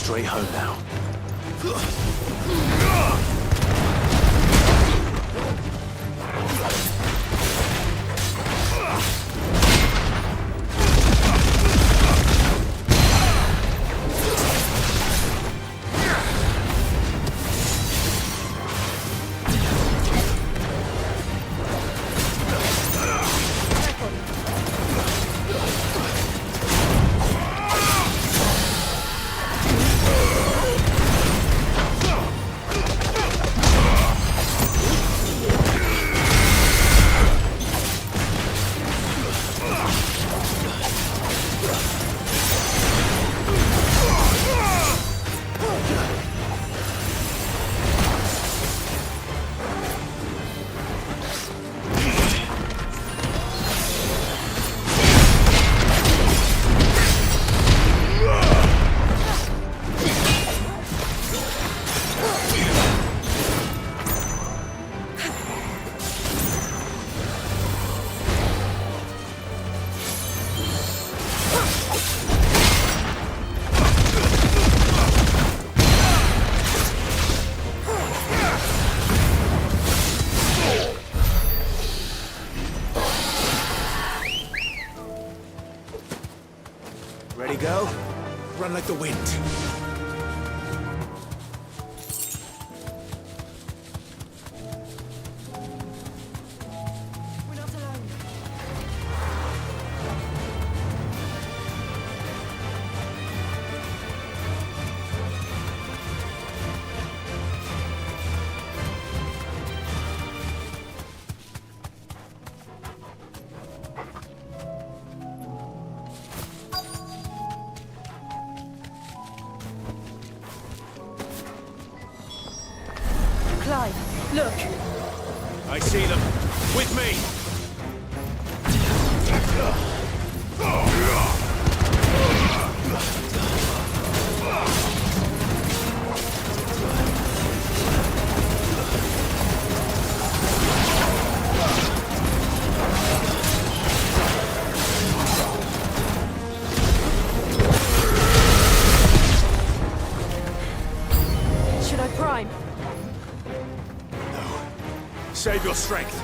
straight home now. Ready, go? Run like the wind. We're not alone. Clive, look! I see them. With me! Should I prime? Save your strength.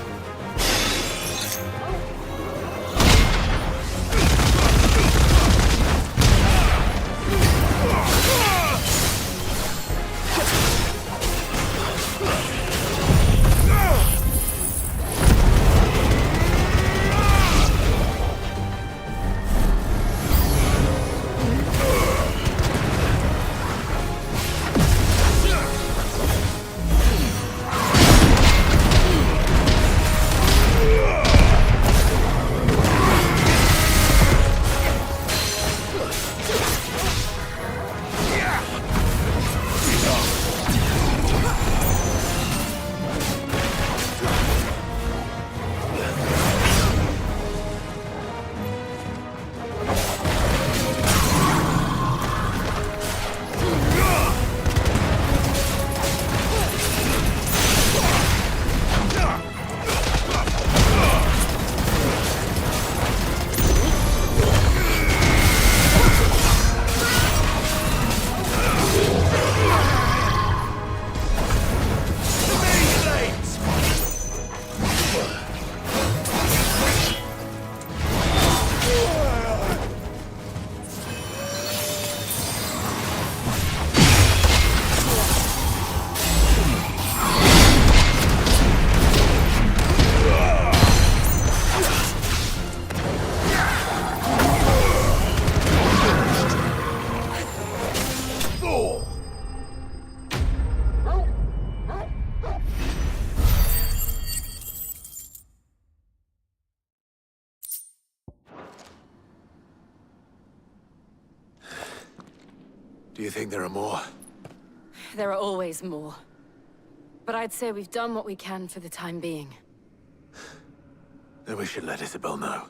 Do you think there are more? There are always more. But I'd say we've done what we can for the time being. Then we should let Isabel know.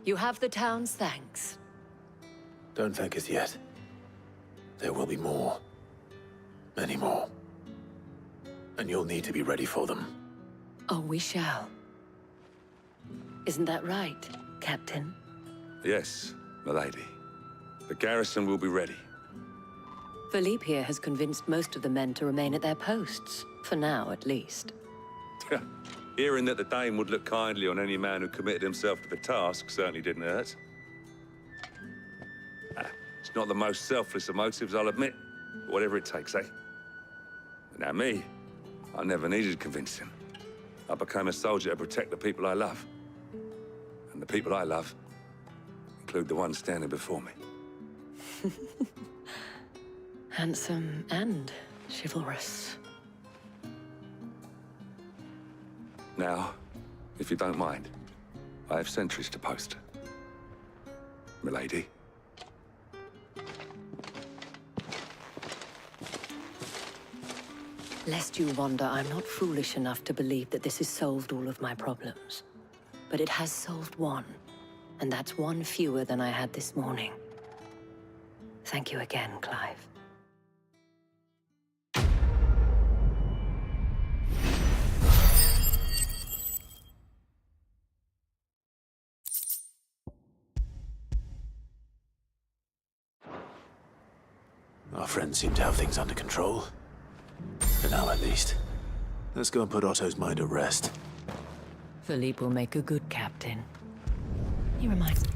You have the town's thanks. Don't thank us yet. There will be more. Many more. And you'll need to be ready for them. Oh, we shall. Isn't that right, Captain? Yes, milady. The garrison will be ready. Philippe here has convinced most of the men to remain at their posts. For now, at least. Hearing that the Dane would look kindly on any man who committed himself to the task certainly didn't hurt. It's not the most selfless of motives, I'll admit. But whatever it takes, eh? But now me, I never needed convincing. I became a soldier to protect the people I love. And the people I love include the ones standing before me. Handsome and chivalrous. Now, if you don't mind, I have sentries to post. Milady. Lest you wonder, I'm not foolish enough to believe that this has solved all of my problems. But it has solved one, and that's one fewer than I had this morning. Thank you again, Clive. Our friends seem to have things under control. For now, at least. Let's go and put Otto's mind at rest. Philippe will make a good captain. He reminds me.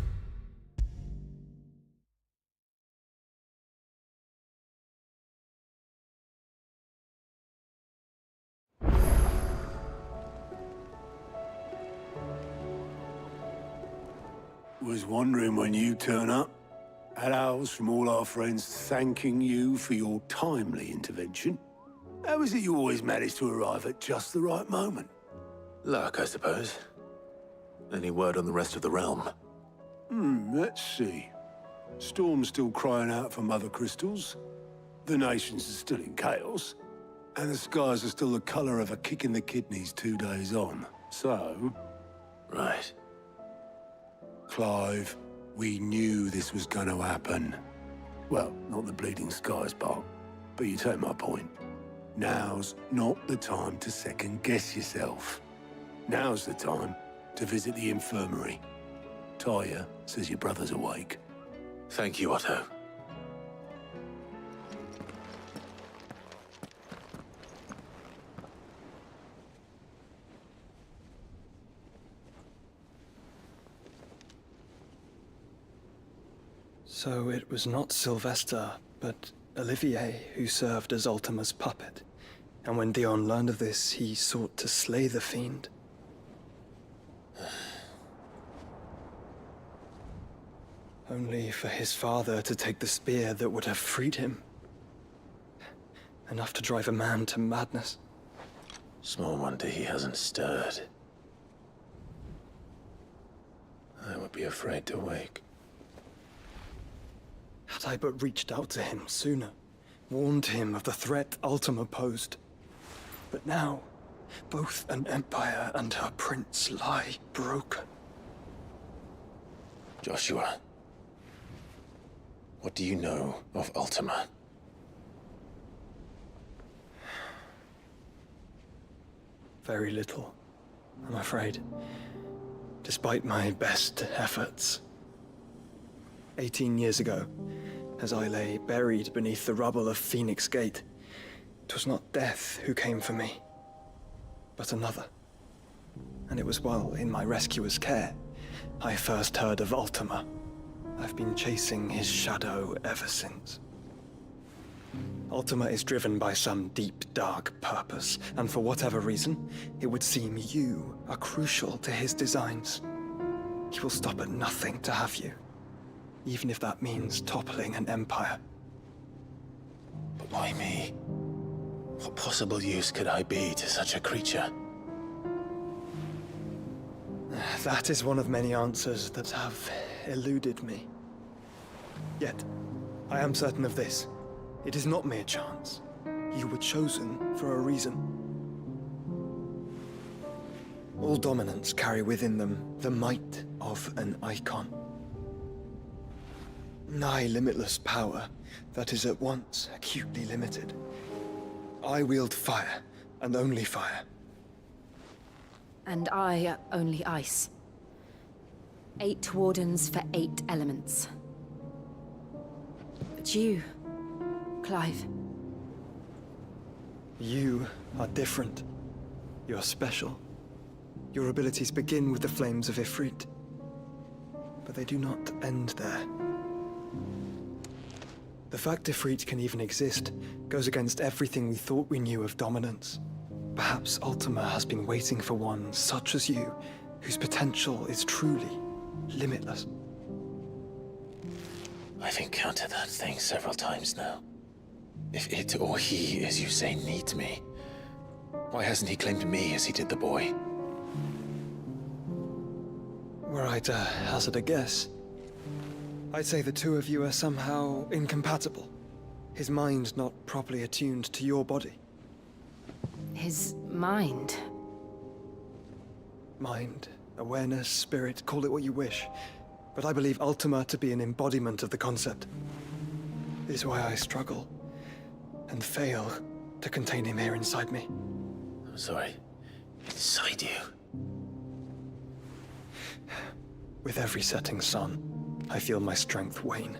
Was wondering when you turn up. Hellos from all our friends thanking you for your timely intervention. How is it you always manage to arrive at just the right moment? Luck, I suppose. Any word on the rest of the realm? Let's see. Storm's still crying out for mother crystals. The nations are still in chaos. And the skies are still the color of a kick in the kidneys 2 days on. So... Right. Clive, we knew this was going to happen. Well, not the bleeding skies part, but you take my point. Now's not the time to second-guess yourself. Now's the time to visit the infirmary. Talia says your brother's awake. Thank you, Otto. So it was not Sylvester, but Olivier who served as Ultima's puppet. And when Dion learned of this, he sought to slay the fiend. Only for his father to take the spear that would have freed him. Enough to drive a man to madness. Small wonder he hasn't stirred. I would be afraid to wake. Had I but reached out to him sooner, warned him of the threat Ultima posed. But now, both an empire and her prince lie broken. Joshua, what do you know of Ultima? Very little, I'm afraid. Despite my best efforts. 18 years ago, as I lay buried beneath the rubble of Phoenix Gate, it was not death who came for me, but another. And it was while in my rescuer's care, I first heard of Ultima. I've been chasing his shadow ever since. Ultima is driven by some deep, dark purpose, and for whatever reason, it would seem you are crucial to his designs. He will stop at nothing to have you, even if that means toppling an empire. But why me? What possible use could I be to such a creature? That is one of many answers that have eluded me. Yet, I am certain of this. It is not mere chance. You were chosen for a reason. All dominants carry within them the might of an icon. Nigh limitless power that is at once acutely limited. I wield fire, and only fire. And I only ice. 8 wardens for 8 elements. But you, Clive. You are different. You're special. Your abilities begin with the flames of Ifrit. But they do not end there. The fact Ifrit can even exist goes against everything we thought we knew of dominance. Perhaps Ultima has been waiting for one such as you, whose potential is truly limitless. I've encountered that thing several times now. If it or he, as you say, needs me, why hasn't he claimed me as he did the boy? Were I to hazard a guess, I'd say the two of you are somehow incompatible. His mind not properly attuned to your body. His mind. Mind, awareness, spirit, call it what you wish. But I believe Ultima to be an embodiment of the concept. It is why I struggle and fail to contain him here inside me. I'm sorry. Inside you? With every setting sun, I feel my strength wane.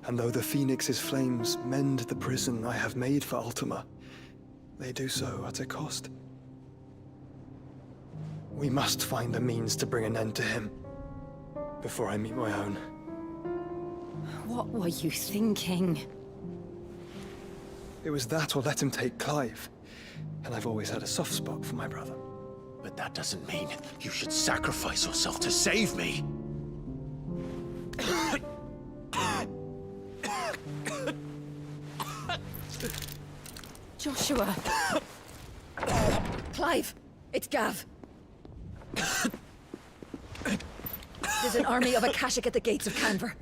And though the Phoenix's flames mend the prison I have made for Ultima, they do so at a cost. We must find a means to bring an end to him before I meet my own. What were you thinking? It was that or let him take Clive. And I've always had a soft spot for my brother. But that doesn't mean you should sacrifice yourself to save me. Joshua! Clive! It's Gav! There's an army of Akashic at the gates of Canver.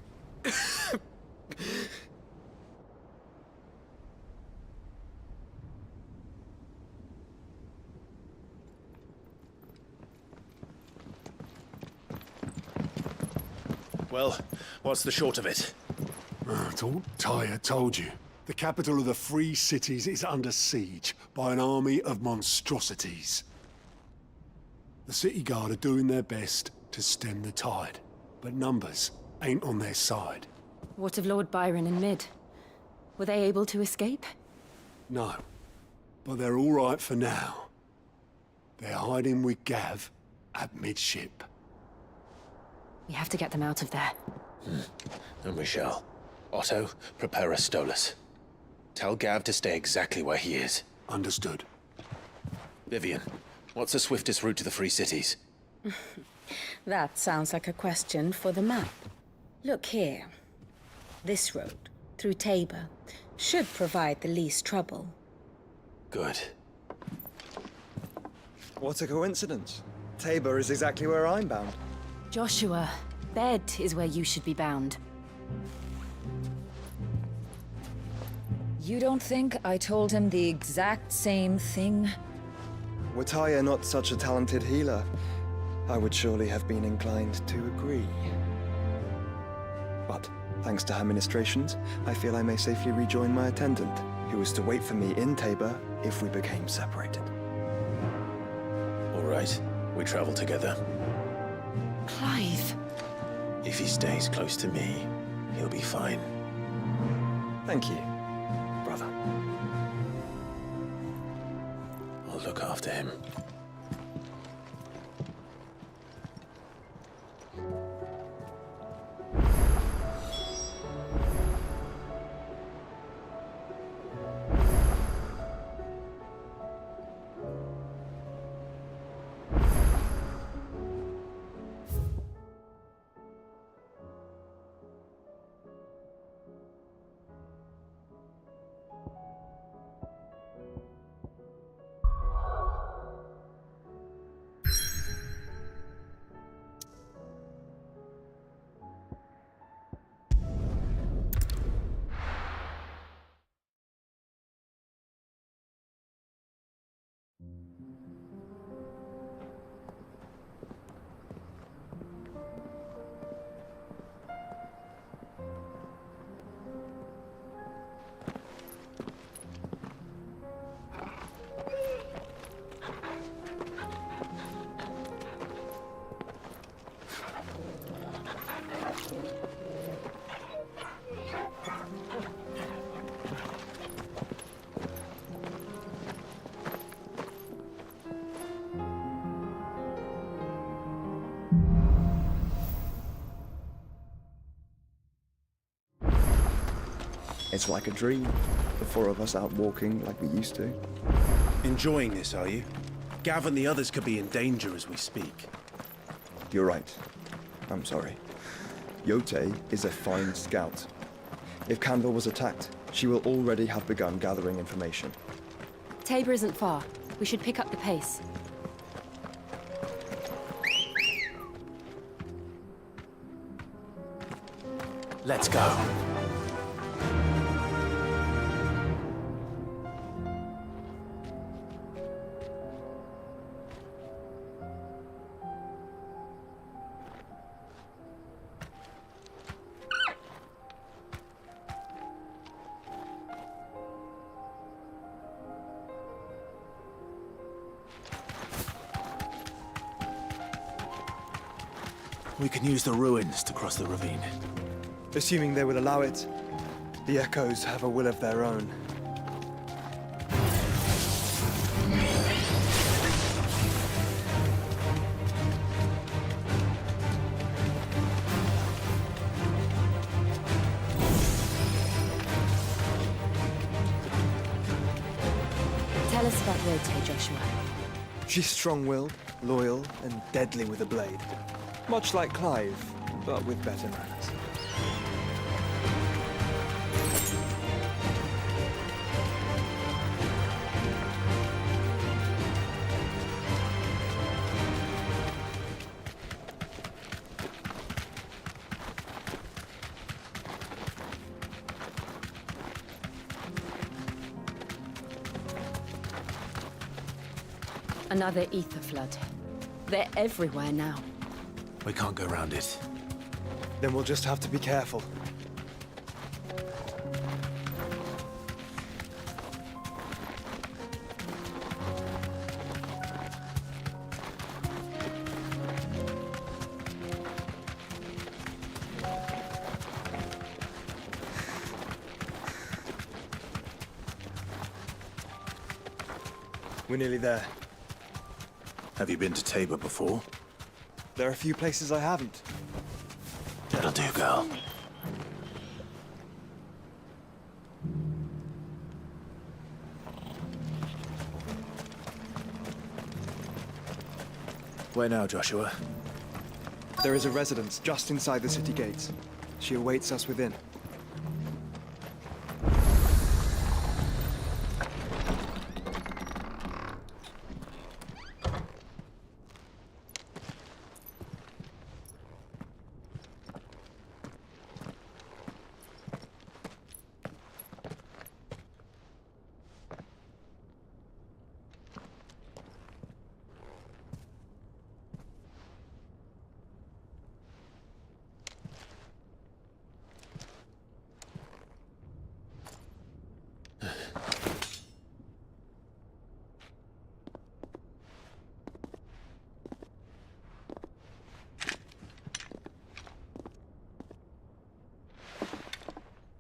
Well, what's the short of it? It's all Tyre told you. The capital of the Free Cities is under siege by an army of monstrosities. The city guard are doing their best to stem the tide, but numbers ain't on their side. What of Lord Byron and Mid? Were they able to escape? No, but they're all right for now. They're hiding with Gav at midship. We have to get them out of there. And we shall. Otto, prepare a Stolas. Tell Gav to stay exactly where he is. Understood. Vivian, what's the swiftest route to the Free Cities? That sounds like a question for the map. Look here. This road, through Tabor, should provide the least trouble. Good. What a coincidence. Tabor is exactly where I'm bound. Joshua, bed is where you should be bound. You don't think I told him the exact same thing? Were Tyre not such a talented healer, I would surely have been inclined to agree. But, thanks to her ministrations, I feel I may safely rejoin my attendant, who was to wait for me in Tabor if we became separated. All right, we travel together. Clive! If he stays close to me, he'll be fine. Thank you, brother. I'll look after him. It's like a dream. The four of us out walking like we used to. Enjoying this, are you? Gav and the others could be in danger as we speak. You're right. I'm sorry. Yote is a fine scout. If Canville was attacked, she will already have begun gathering information. Tabor isn't far. We should pick up the pace. Let's go. We can use the ruins to cross the ravine. Assuming they will allow it, the Echoes have a will of their own. Tell us about Yote, Joshua. She's strong-willed, loyal, and deadly with a blade. Much like Clive, but with better manners. Another ether flood. They're everywhere now. We can't go around it. Then we'll just have to be careful. We're nearly there. Have you been to Tabor before? There are a few places I haven't. That'll do, girl. Where now, Joshua? There is a residence just inside the city gates. She awaits us within.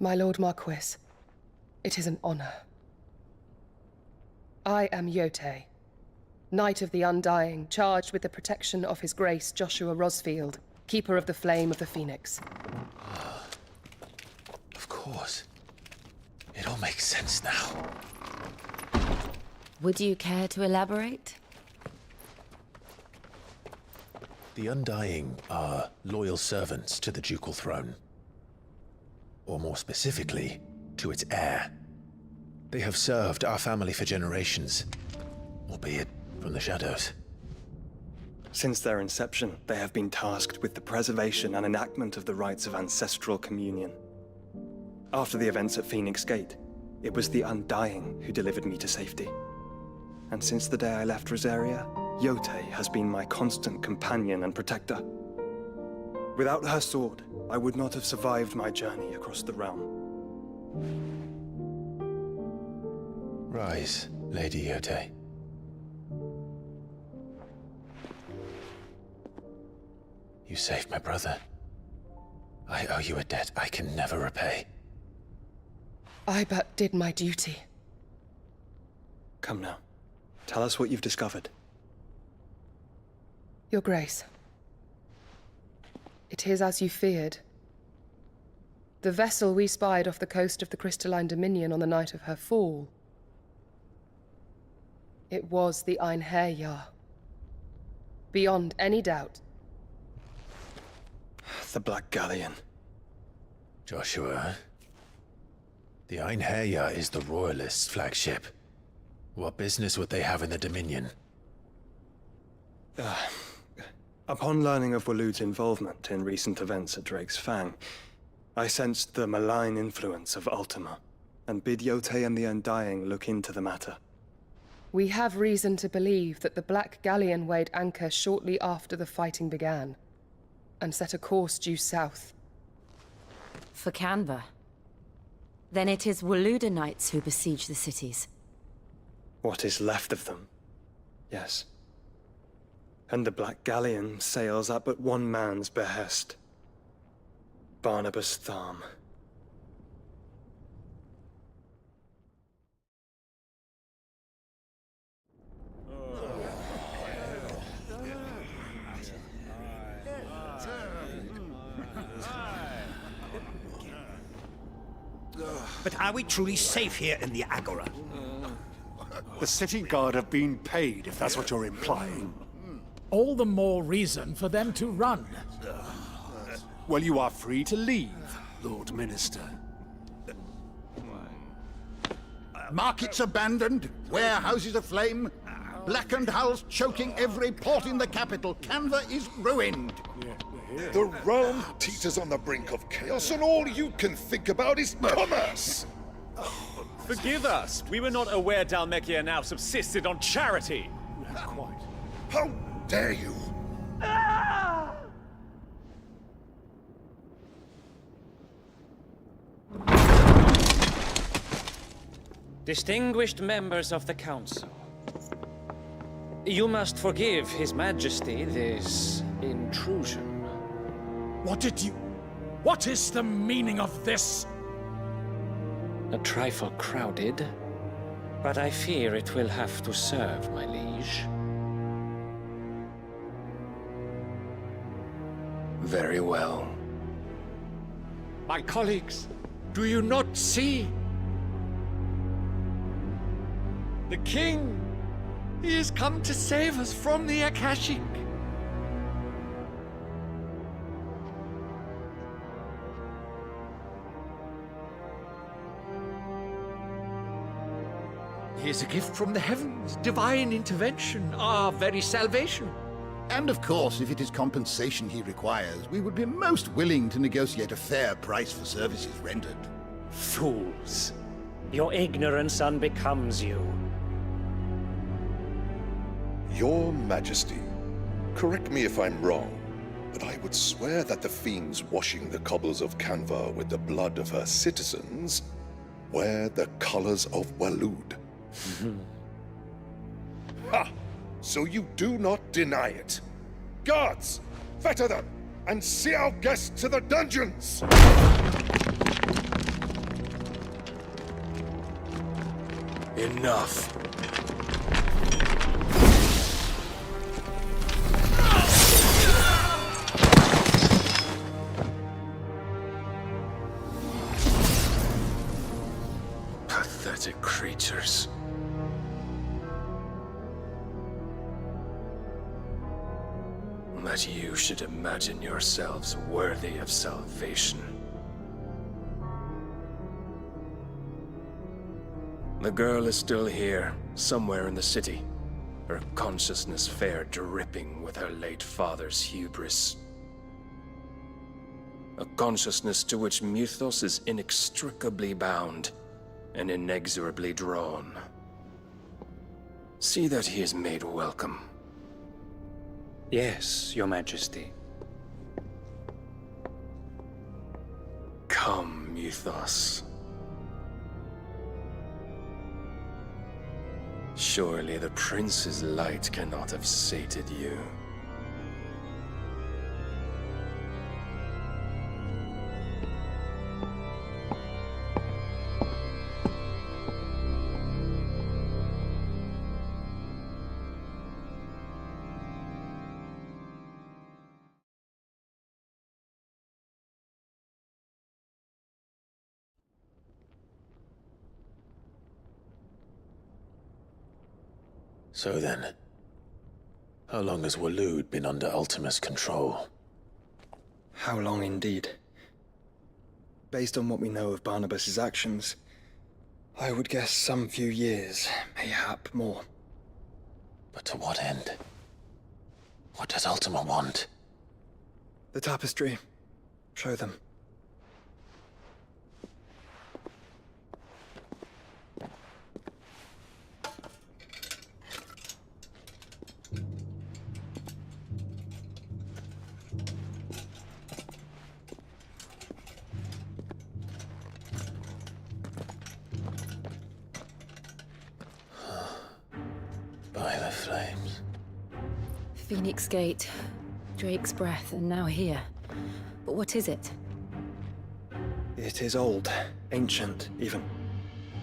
My Lord Marquis, it is an honor. I am Yote, Knight of the Undying, charged with the protection of His Grace Joshua Rosfield, Keeper of the Flame of the Phoenix. Of course. It all makes sense now. Would you care to elaborate? The Undying are loyal servants to the ducal throne. Or more specifically, to its heir. They have served our family for generations, albeit from the shadows. Since their inception, they have been tasked with the preservation and enactment of the rites of ancestral communion. After the events at Phoenix Gate, it was the Undying who delivered me to safety. And since the day I left Rosaria, Yote has been my constant companion and protector. Without her sword, I would not have survived my journey across the realm. Rise, Lady Yote. You saved my brother. I owe you a debt I can never repay. I but did my duty. Come now. Tell us what you've discovered. Your Grace. It is as you feared. The vessel we spied off the coast of the Crystalline Dominion on the night of her fall. It was the Einherjar. Beyond any doubt. The Black Galleon. Joshua, the Einherjar is the Royalists' flagship. What business would they have in the Dominion? Upon learning of Waloed's involvement in recent events at Drake's Fang, I sensed the malign influence of Ultima, and bid Yotei and the Undying look into the matter. We have reason to believe that the Black Galleon weighed anchor shortly after the fighting began, and set a course due south. For Canva. Then it is Waloeda Knights who besiege the cities. What is left of them, yes. And the Black Galleon sails at but one man's behest. Barnabas Tharm. But are we truly safe here in the Agora? The city guard have been paid, if that's what you're implying. All the more reason for them to run. Well, you are free to leave, Lord Minister. Markets abandoned, warehouses aflame, blackened hulls choking every port in the capital. Canva is ruined. The realm teeters on the brink of chaos, and all you can think about is commerce! Forgive us! We were not aware Dhalmekia now subsisted on charity! Quite. How dare you! Distinguished members of the Council, you must forgive His Majesty this intrusion. What is the meaning of this? A trifle crowded, but I fear it will have to serve, my liege. Very well. My colleagues, do you not see? The king! He has come to save us from the Akashic! He is a gift from the heavens, divine intervention, our very salvation. And of course, if it is compensation he requires, we would be most willing to negotiate a fair price for services rendered. Fools! Your ignorance unbecomes you. Your Majesty, correct me if I'm wrong, but I would swear that the fiends washing the cobbles of Canva with the blood of her citizens wear the colors of Waloed. Ha! So you do not deny it. Guards, fetter them, and see our guests to the dungeons! Enough. Pathetic creatures. That you should imagine yourselves worthy of salvation. The girl is still here, somewhere in the city, her consciousness fair dripping with her late father's hubris. A consciousness to which Mythos is inextricably bound and inexorably drawn. See that he is made welcome. Yes, Your Majesty. Come, Mythos. Surely the prince's light cannot have sated you. So then, how long has Waloed been under Ultima's control? How long indeed? Based on what we know of Barnabas's actions, I would guess some few years, mayhap more. But to what end? What does Ultima want? The tapestry. Show them. By the flames. Phoenix Gate, Drake's Breath, and now here. But what is it? It is old, ancient, even.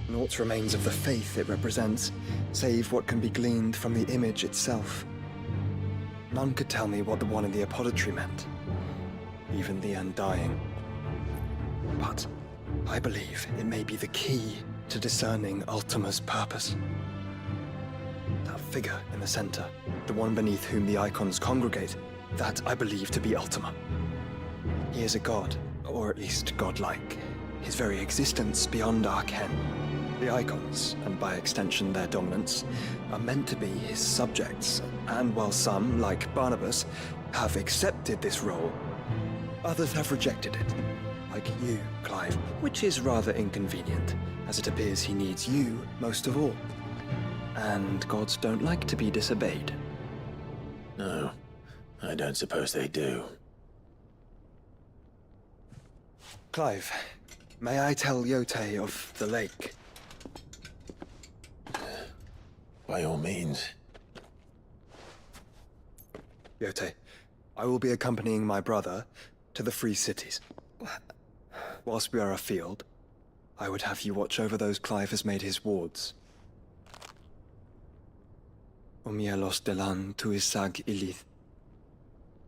Naught remains of the faith it represents, save what can be gleaned from the image itself. None could tell me what the one in the apothecary meant, even the Undying. But I believe it may be the key to discerning Ultima's purpose. That figure in the center, the one beneath whom the icons congregate, that I believe to be Ultima. He is a god, or at least godlike. His very existence beyond our ken. The icons, and by extension their dominance, are meant to be his subjects, and while some, like Barnabas, have accepted this role, others have rejected it. Like you, Clive, which is rather inconvenient, as it appears he needs you most of all. And gods don't like to be disobeyed. No, I don't suppose they do. Clive, may I tell Yotei of the lake? By all means. Yotei, I will be accompanying my brother to the Free Cities. Whilst we are afield, I would have you watch over those Clive has made his wards. Omielos delan tuisag ilith.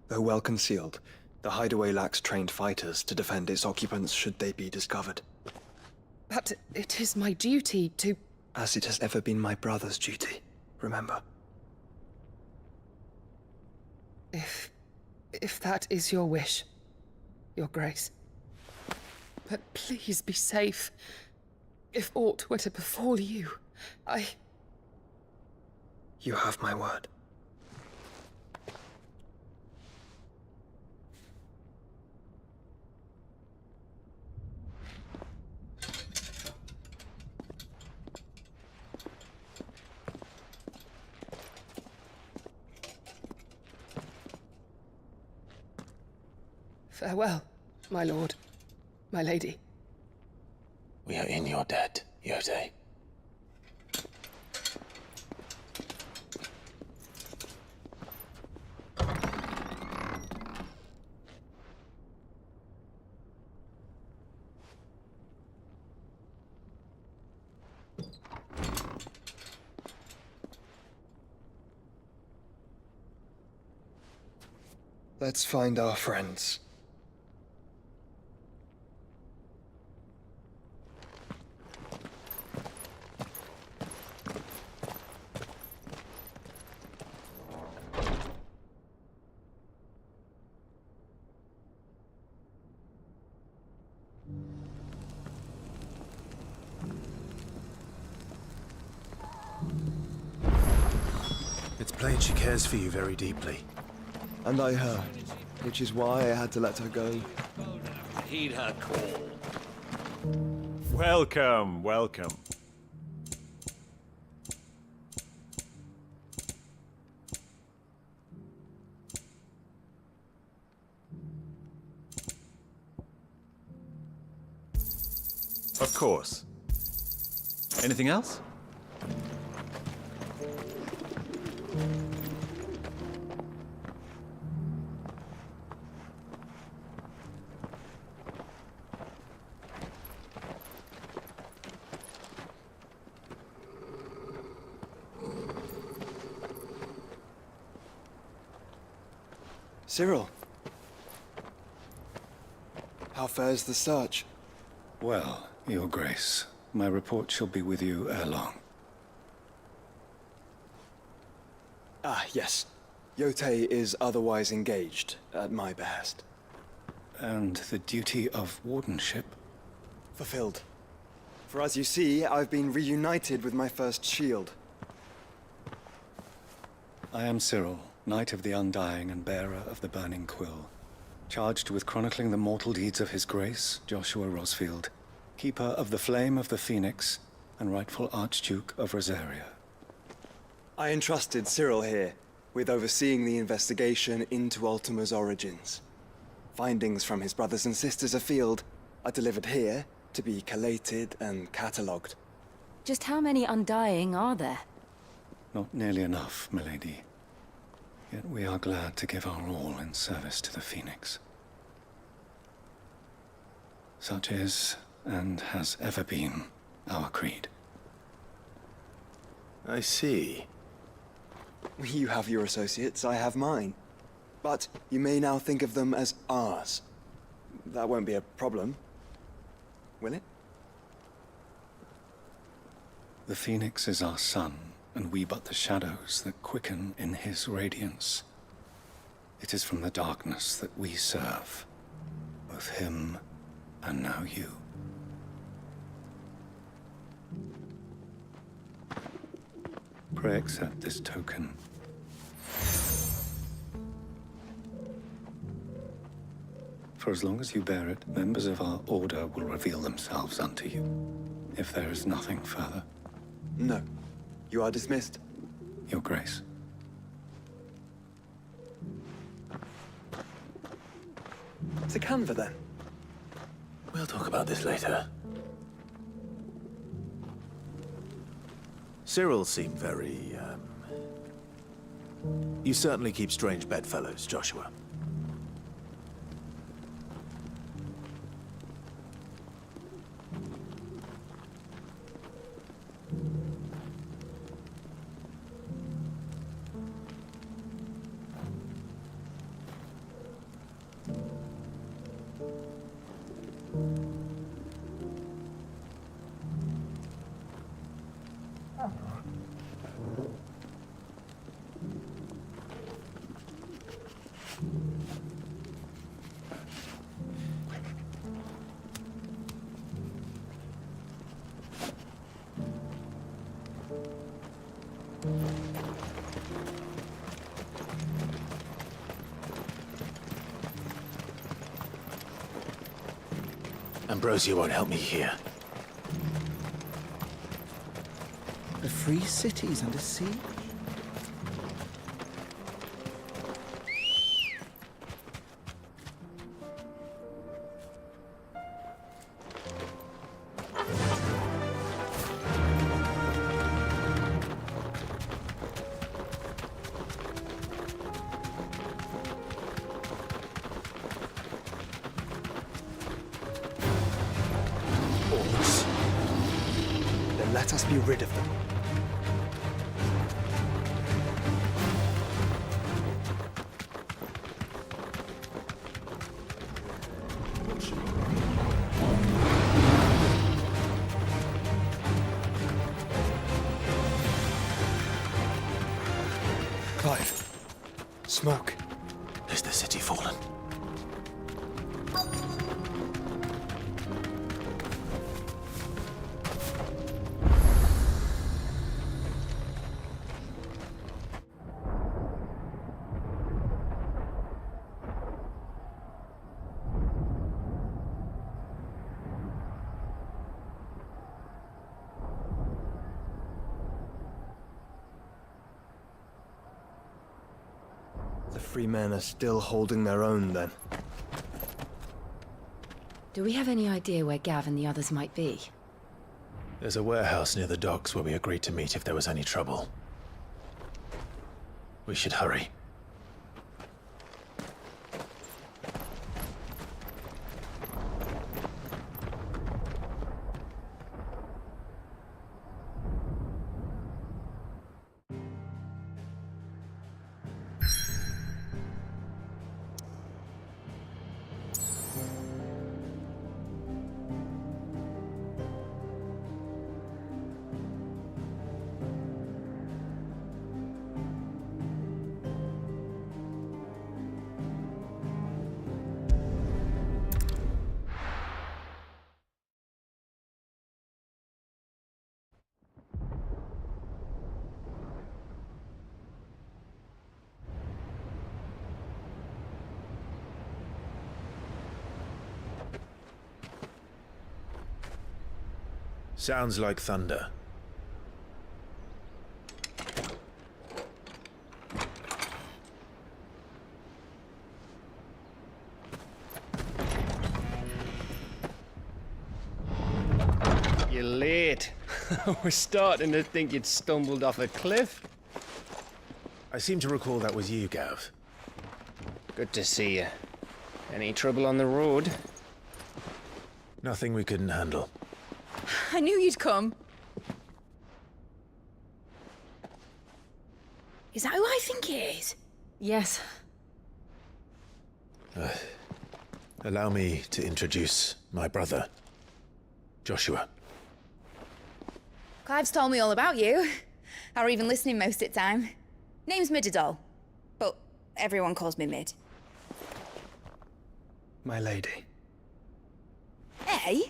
Though well concealed, the hideaway lacks trained fighters to defend its occupants should they be discovered. But it is my duty to... As it has ever been my brother's duty, remember. If that is your wish, Your Grace. But please be safe. If aught were to befall you, You have my word. Farewell, my lord, my lady. We are in your debt, Yotei. Let's find our friends. It's plain she cares for you very deeply. And I her, which is why I had to let her go. Heed her call. Welcome, welcome. Of course. Anything else? Cyril. How fares the search? Well, Your Grace, my report shall be with you ere long. Ah, yes. Yotei is otherwise engaged, at my behest. And the duty of wardenship? Fulfilled. For as you see, I've been reunited with my first shield. I am Cyril, Knight of the Undying and bearer of the Burning Quill, charged with chronicling the mortal deeds of His Grace, Joshua Rosfield, keeper of the Flame of the Phoenix, and rightful Archduke of Rosaria. I entrusted Cyril here with overseeing the investigation into Ultima's origins. Findings from his brothers and sisters afield are delivered here to be collated and catalogued. Just how many Undying are there? Not nearly enough, milady. Yet we are glad to give our all in service to the Phoenix. Such is, and has ever been, our creed. I see. You have your associates, I have mine. But you may now think of them as ours. That won't be a problem, will it? The Phoenix is our sun, and we but the shadows that quicken in his radiance. It is from the darkness that we serve, both him and now you. Pray accept this token. For as long as you bear it, members of our order will reveal themselves unto you, if there is nothing further. No. You are dismissed. Your Grace. To Canva, then. We'll talk about this later. Cyril seemed very, You certainly keep strange bedfellows, Joshua. Ambrosia won't help me here. The free cities under siege? Then let us be rid of them. Clive. Smoke. Is the city fallen? The free men are still holding their own, then. Do we have any idea where Gav and the others might be? There's a warehouse near the docks where we agreed to meet if there was any trouble. We should hurry. Sounds like thunder. You're late. We're starting to think you'd stumbled off a cliff. I seem to recall that was you, Gav. Good to see you. Any trouble on the road? Nothing we couldn't handle. I knew you'd come. Is that who I think it is? Yes. Allow me to introduce my brother, Joshua. Clive's told me all about you. Or even listening most of the time. Name's Midadol, but everyone calls me Mid. My lady. Eh?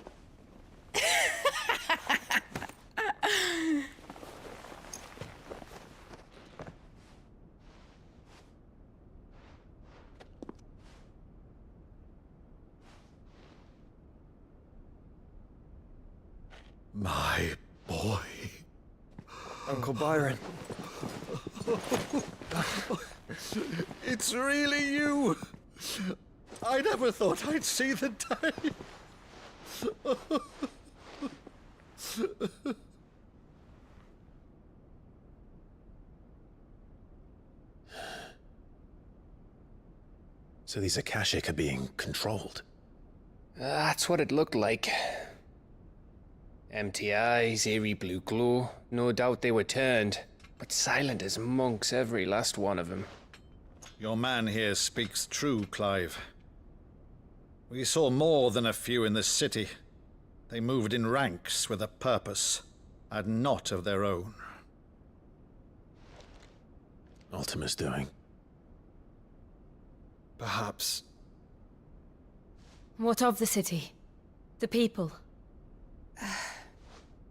My boy. Uncle Byron. It's really you. I never thought I'd see the day. So these Akashic are being controlled? That's what it looked like. Empty eyes, eerie blue glow. No doubt they were turned, but silent as monks, every last one of them. Your man here speaks true, Clive. We saw more than a few in the city. They moved in ranks with a purpose, and not of their own. Ultima's doing. Perhaps. What of the city? The people?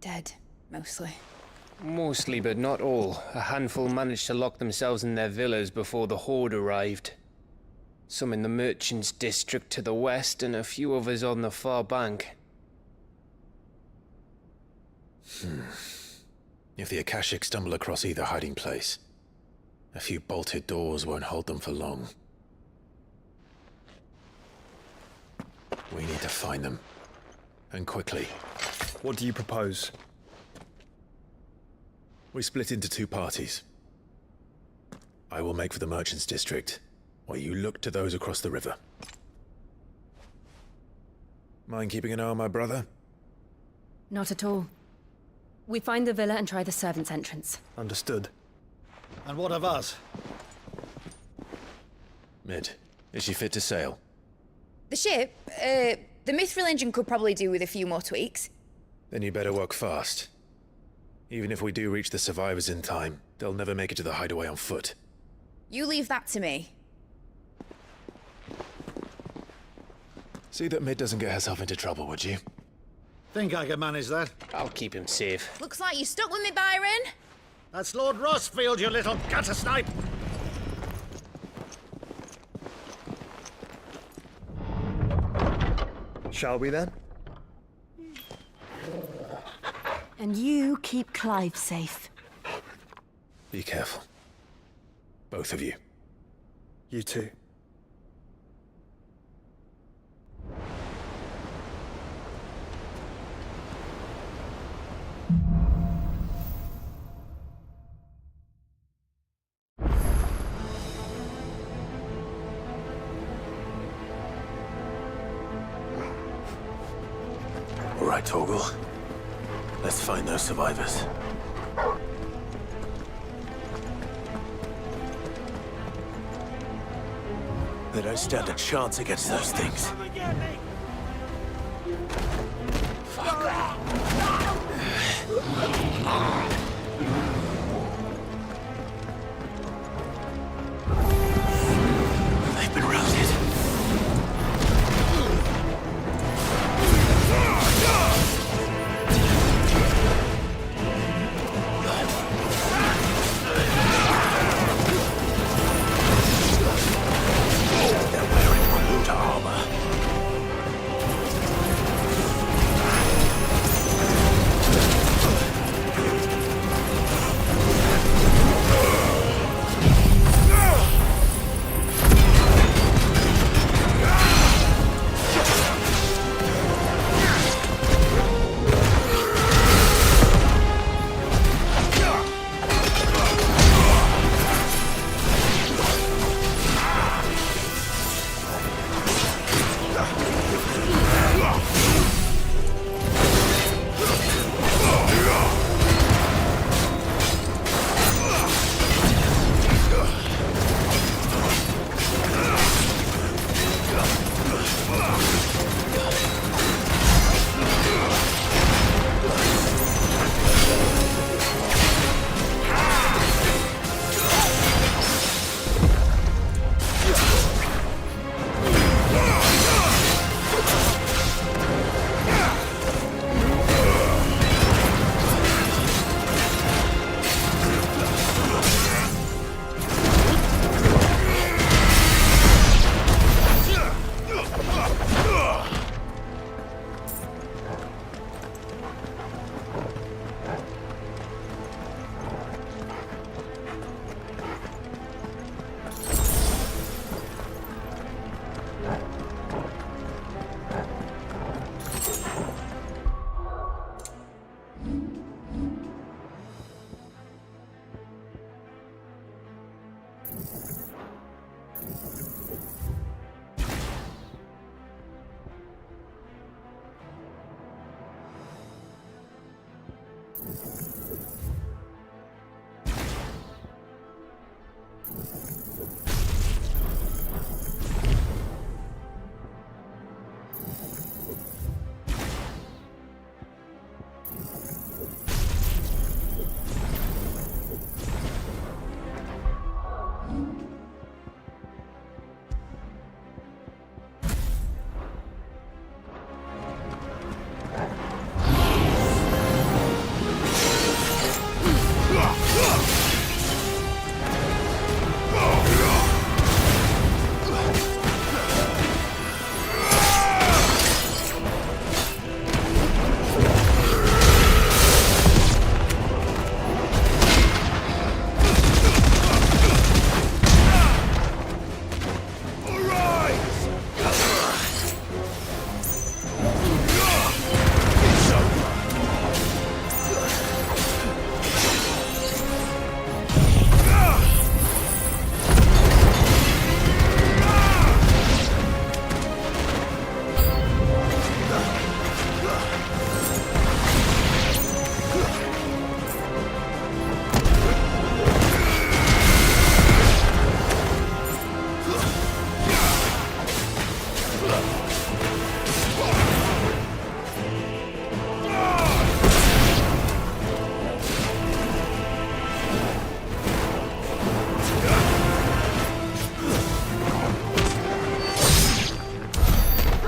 Dead, mostly. Mostly, but not all. A handful managed to lock themselves in their villas before the Horde arrived. Some in the Merchants' District to the west, and a few others on the far bank. If the Akashic stumble across either hiding place, a few bolted doors won't hold them for long. We need to find them. And quickly. What do you propose? We split into two parties. I will make for the Merchants' District, while you look to those across the river. Mind keeping an eye on my brother? Not at all. We find the villa and try the servants' entrance. Understood. And what of us? Mid, is she fit to sail? The ship, the Mithril engine could probably do with a few more tweaks. Then you better work fast. Even if we do reach the survivors in time, they'll never make it to the hideaway on foot. You leave that to me. See that Mid doesn't get herself into trouble, would you? Think I can manage that? I'll keep him safe. Looks like you stuck with me, Byron. That's Lord Rossfield, you little gutter snipe! Shall we then? And you keep Clive safe. Be careful. Both of you. You too. All right, Torgal. Let's find those survivors. They don't stand a chance against those things. They've been routed. They're wearing Maluta armor.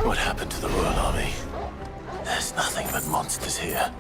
What happened to the Royal Army? There's nothing but monsters here.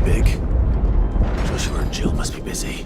big. Joshua and Jill must be busy.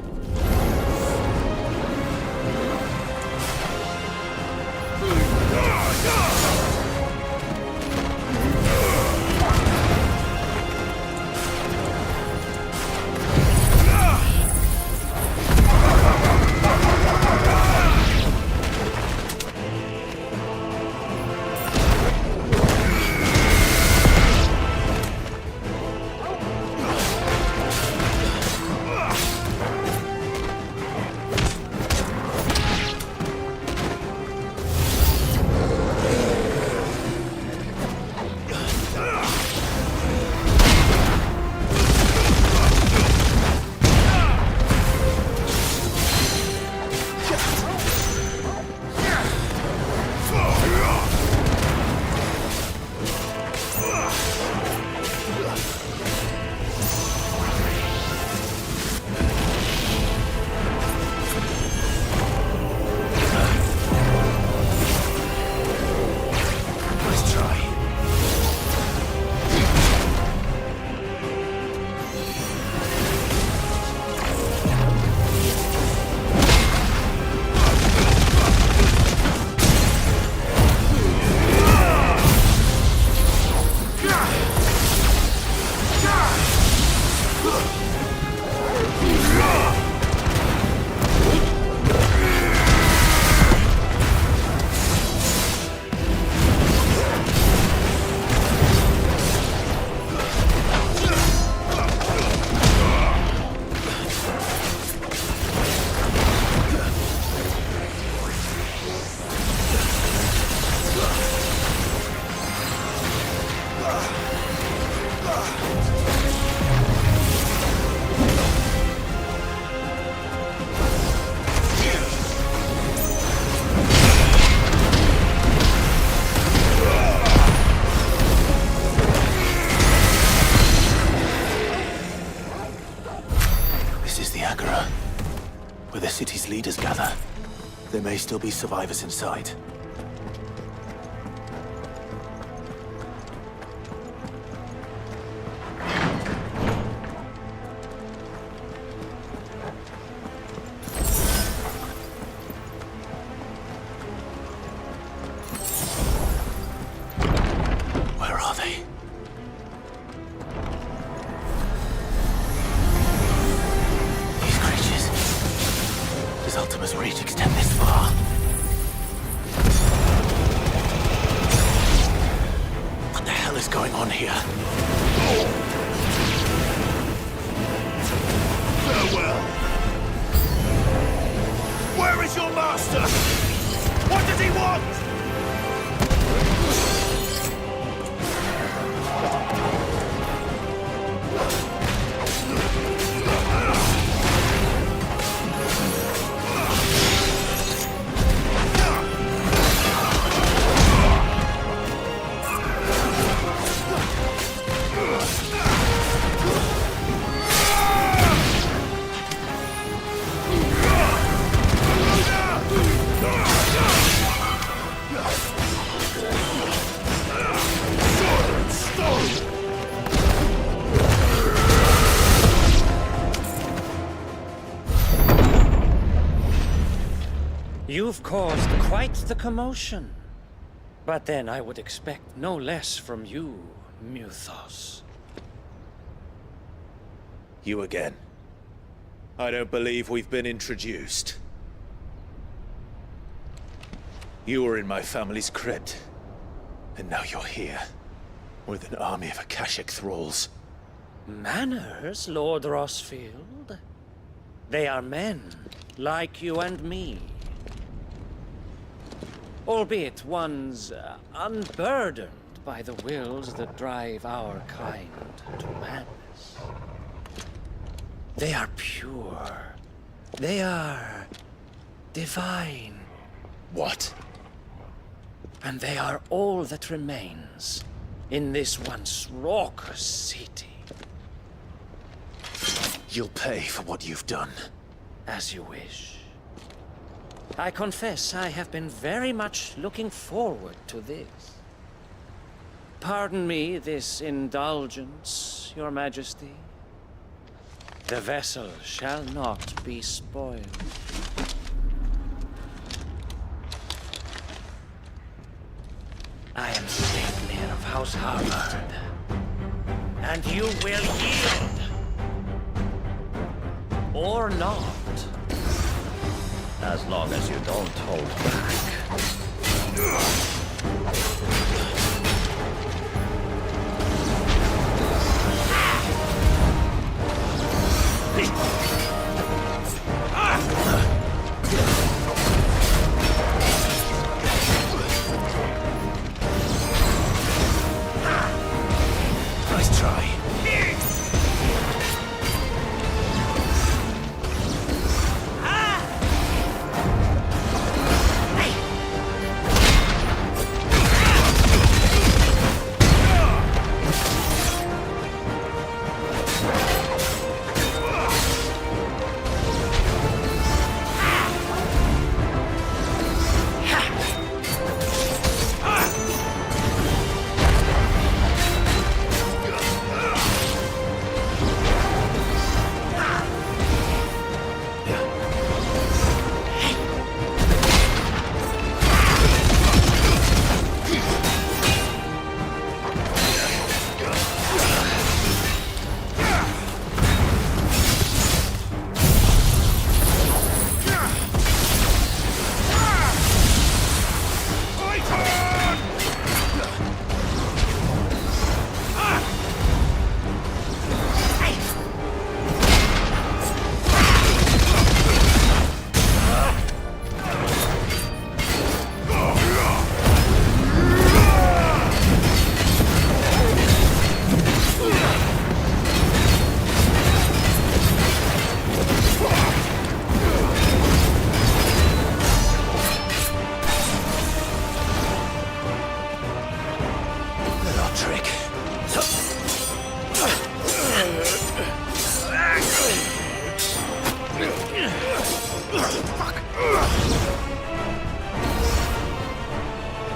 Where the city's leaders gather. There may still be survivors inside. Where are they? These creatures. Does Ultima's reach extend this far? What the hell is going on here? Farewell. Where is your master? What does he want? You've caused quite the commotion. But then I would expect no less from you, Muthos. You again. I don't believe we've been introduced. You were in my family's crypt. And now you're here. With an army of Akashic thralls. Manners, Lord Rosfield? They are men, like you and me. Albeit ones unburdened by the wills that drive our kind to madness. They are pure. They are divine. What? And they are all that remains in this once raucous city. You'll pay for what you've done. As you wish. I confess I have been very much looking forward to this. Pardon me this indulgence, Your Majesty. The vessel shall not be spoiled. I am Sleipnir of House Harvard, and you will yield. Or not. As long as you don't hold back. Nice try.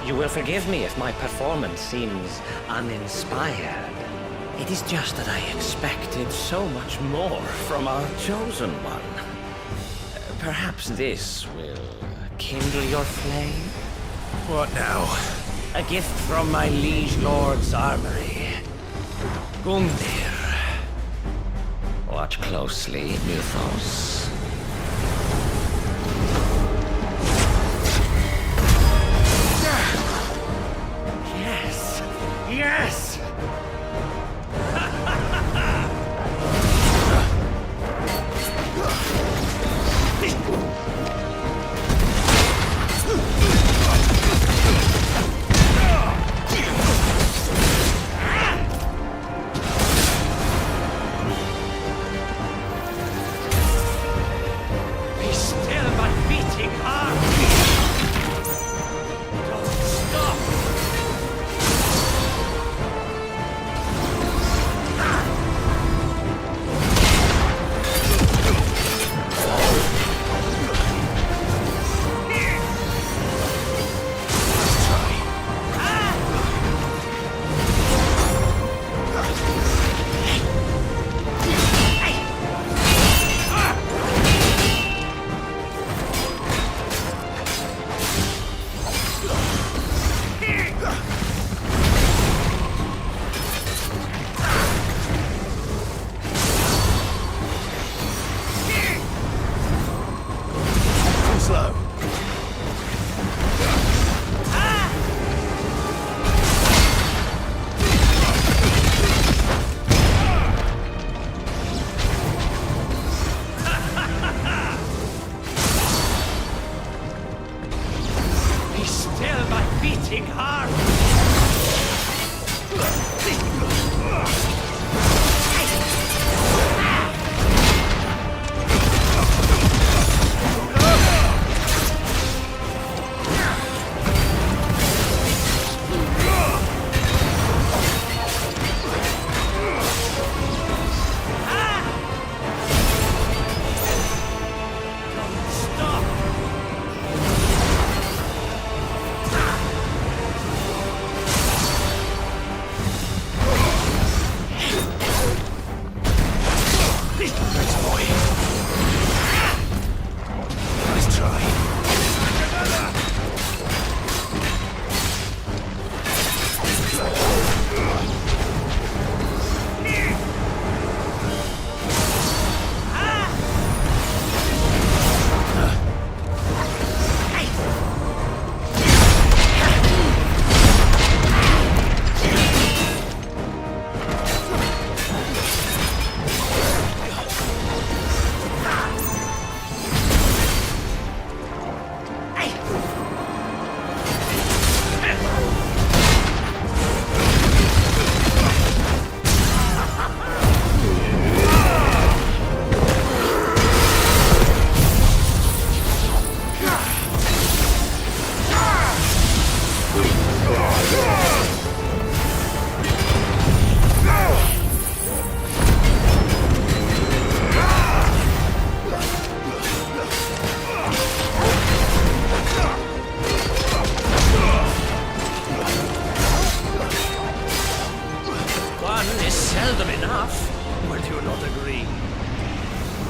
You will forgive me if my performance seems uninspired. It is just that I expected so much more from our chosen one. Perhaps this will kindle your flame? What now? A gift from my liege lord's armory. Gungnir. Watch closely, Mythos. Yes! Yes!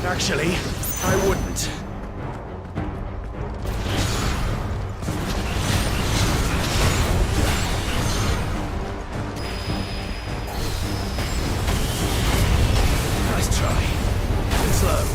Actually, I wouldn't. Nice try. Bit slow.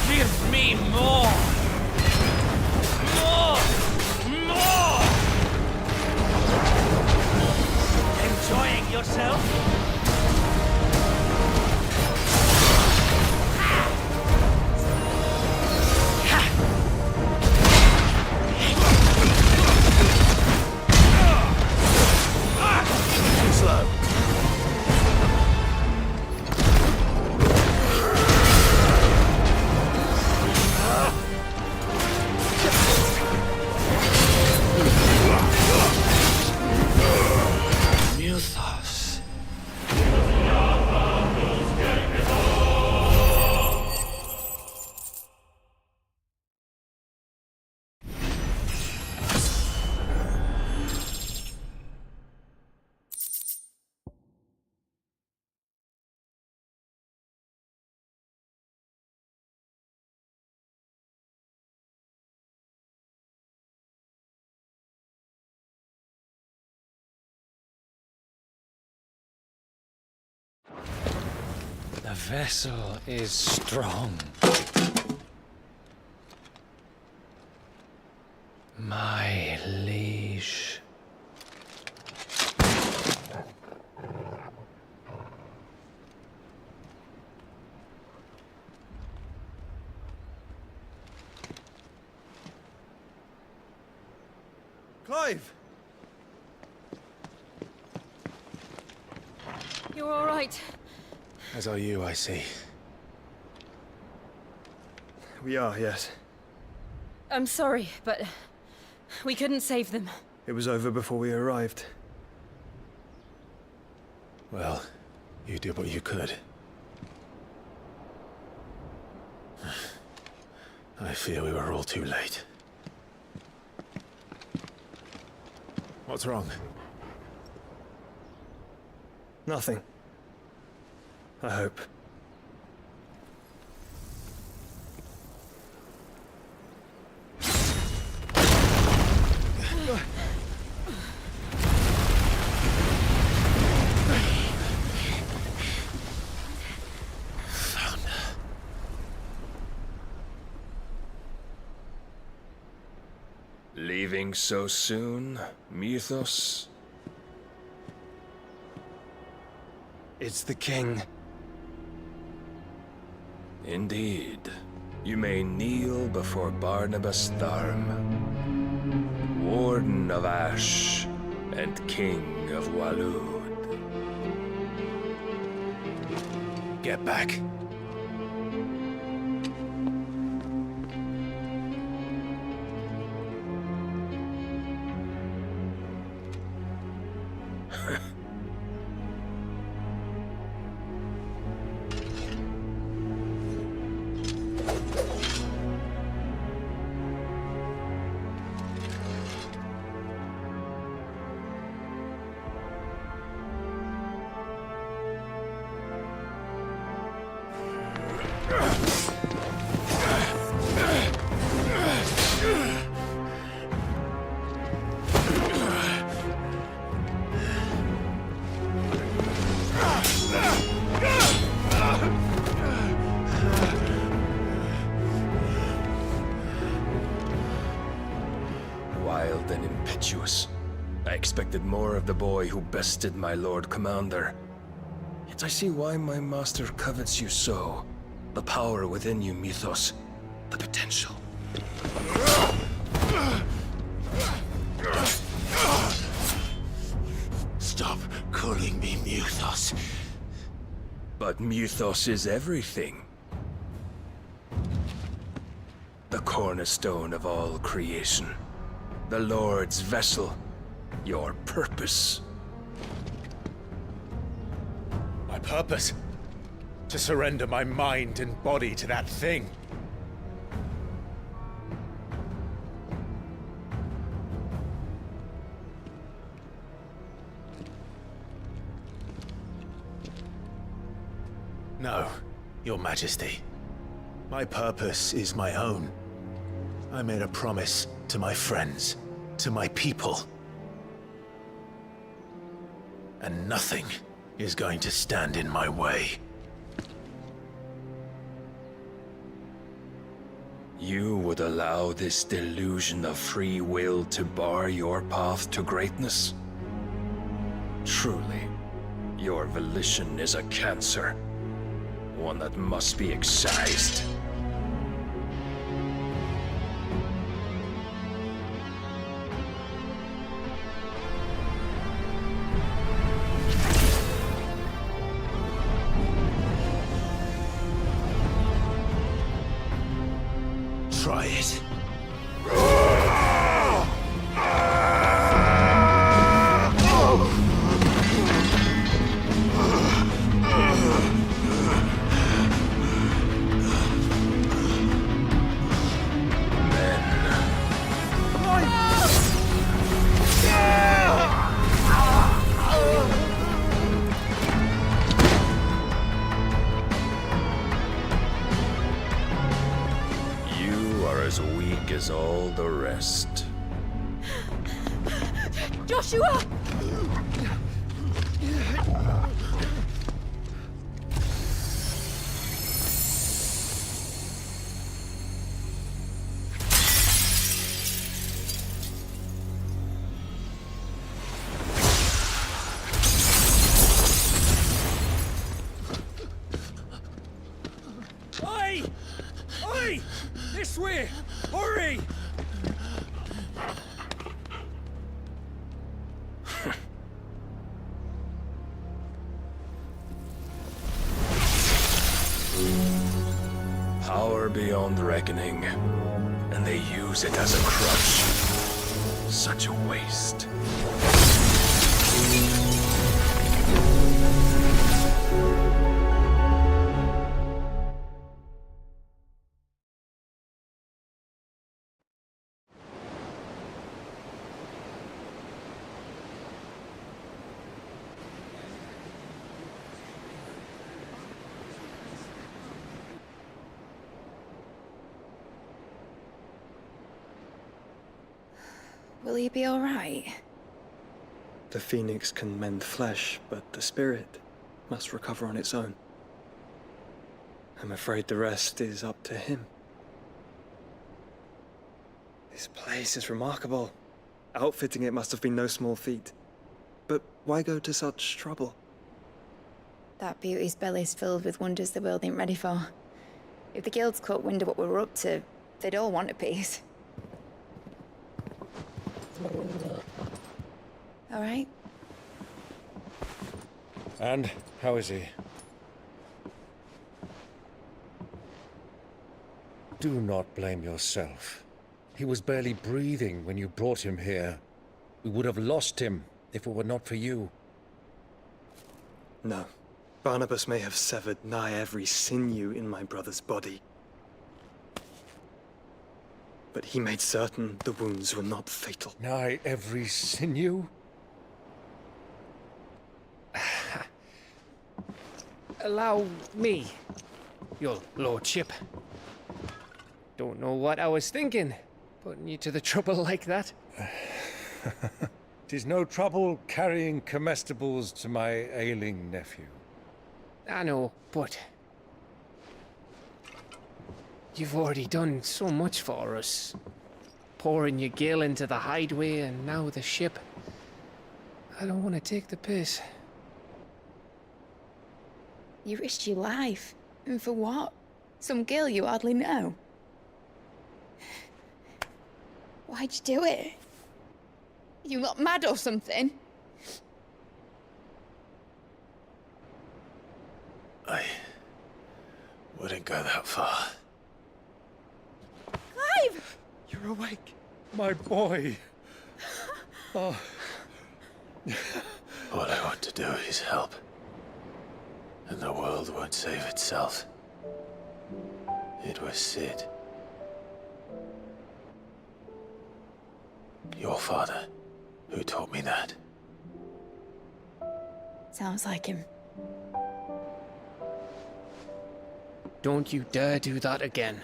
Give me more! More! More! Enjoying yourself? Slow. Muthos. The vessel is strong. My liege. Clive! You're all right. As are you, I see. We are, yes. I'm sorry, but we couldn't save them. It was over before we arrived. Well, you did what you could. I fear we were all too late. What's wrong? Nothing. I hope. Leaving so soon, Mythos? It's the king. Indeed. You may kneel before Barnabas Tharm, Warden of Ash and King of Waloed. Get back. and impetuous. I expected more of the boy who bested my Lord Commander. Yet I see why my master covets you so. The power within you, Mythos. The potential. Stop calling me Mythos. But Mythos is everything. The cornerstone of all creation. The Lord's vessel. Your purpose. My purpose? To surrender my mind and body to that thing. No, Your Majesty. My purpose is my own. I made a promise to my friends, to my people. And nothing is going to stand in my way. You would allow this delusion of free will to bar your path to greatness? Truly, your volition is a cancer. One that must be excised. Try it. As weak as all the rest. Joshua! Oi! Oi! This way! Hurry! Power beyond reckoning, and they use it as a crutch. Such a waste. Will he be all right? The phoenix can mend flesh, but the spirit must recover on its own. I'm afraid the rest is up to him. This place is remarkable. Outfitting it must have been no small feat. But why go to such trouble? That beauty's belly's filled with wonders the world ain't ready for. If the guilds caught wind of what we're up to, they'd all want a piece. All right? And how is he? Do not blame yourself. He was barely breathing when you brought him here. We would have lost him if it were not for you. No. Barnabas may have severed nigh every sinew in my brother's body. But he made certain the wounds were not fatal. Nigh every sinew? Allow me, your lordship. Don't know what I was thinking, putting you to the trouble like that. 'Tis no trouble carrying comestibles to my ailing nephew. I know, but you've already done so much for us. pouring your gil into the hideaway and now the ship. I don't want to take the piss. You risked your life. And for what? Some girl you hardly know. Why'd you do it? You not mad or something? I wouldn't go that far. Clive! You're awake, my boy. Oh. All I want to do is help. And the world won't save itself. It was Sid. Your father, who taught me that. Sounds like him. Don't you dare do that again.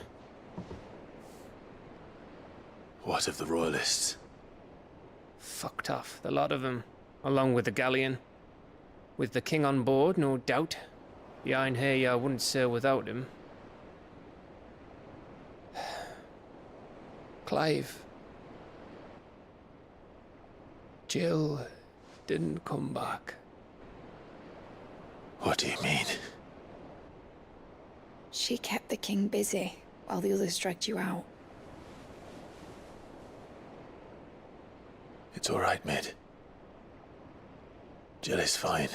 What of the Royalists? Fucked off, the lot of them, along with the galleon. With the king on board, no doubt. The Iron Hair wouldn't sail without him. Clive. Jill didn't come back. What do you mean? She kept the king busy while the others dragged you out. It's all right, Mid. Jill is fine.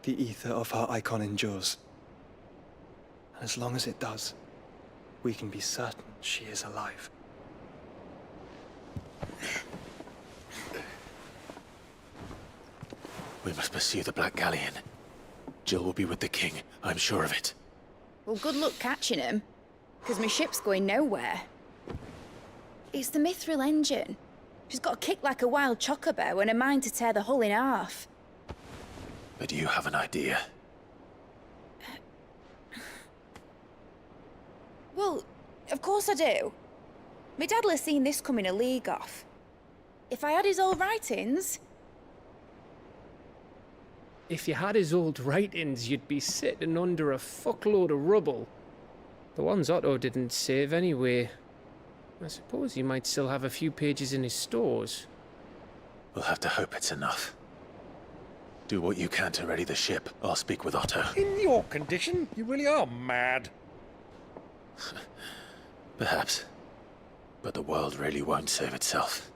The ether of her icon endures. And as long as it does, we can be certain she is alive. We must pursue the Black Galleon. Jill will be with the king, I'm sure of it. Well, good luck catching him, because my ship's going nowhere. It's the Mithril engine. She's got a kick like a wild chocobo and a mind to tear the hull in half. But you have an idea. Well, of course I do. My dad'll have seen this coming a league off. If I had his old writings... If you had his old writings, you'd be sitting under a fuckload of rubble. The ones Otto didn't save anyway. I suppose he might still have a few pages in his stores. We'll have to hope it's enough. Do what you can to ready the ship. I'll speak with Otto. In your condition, you really are mad. Perhaps. But the world really won't save itself.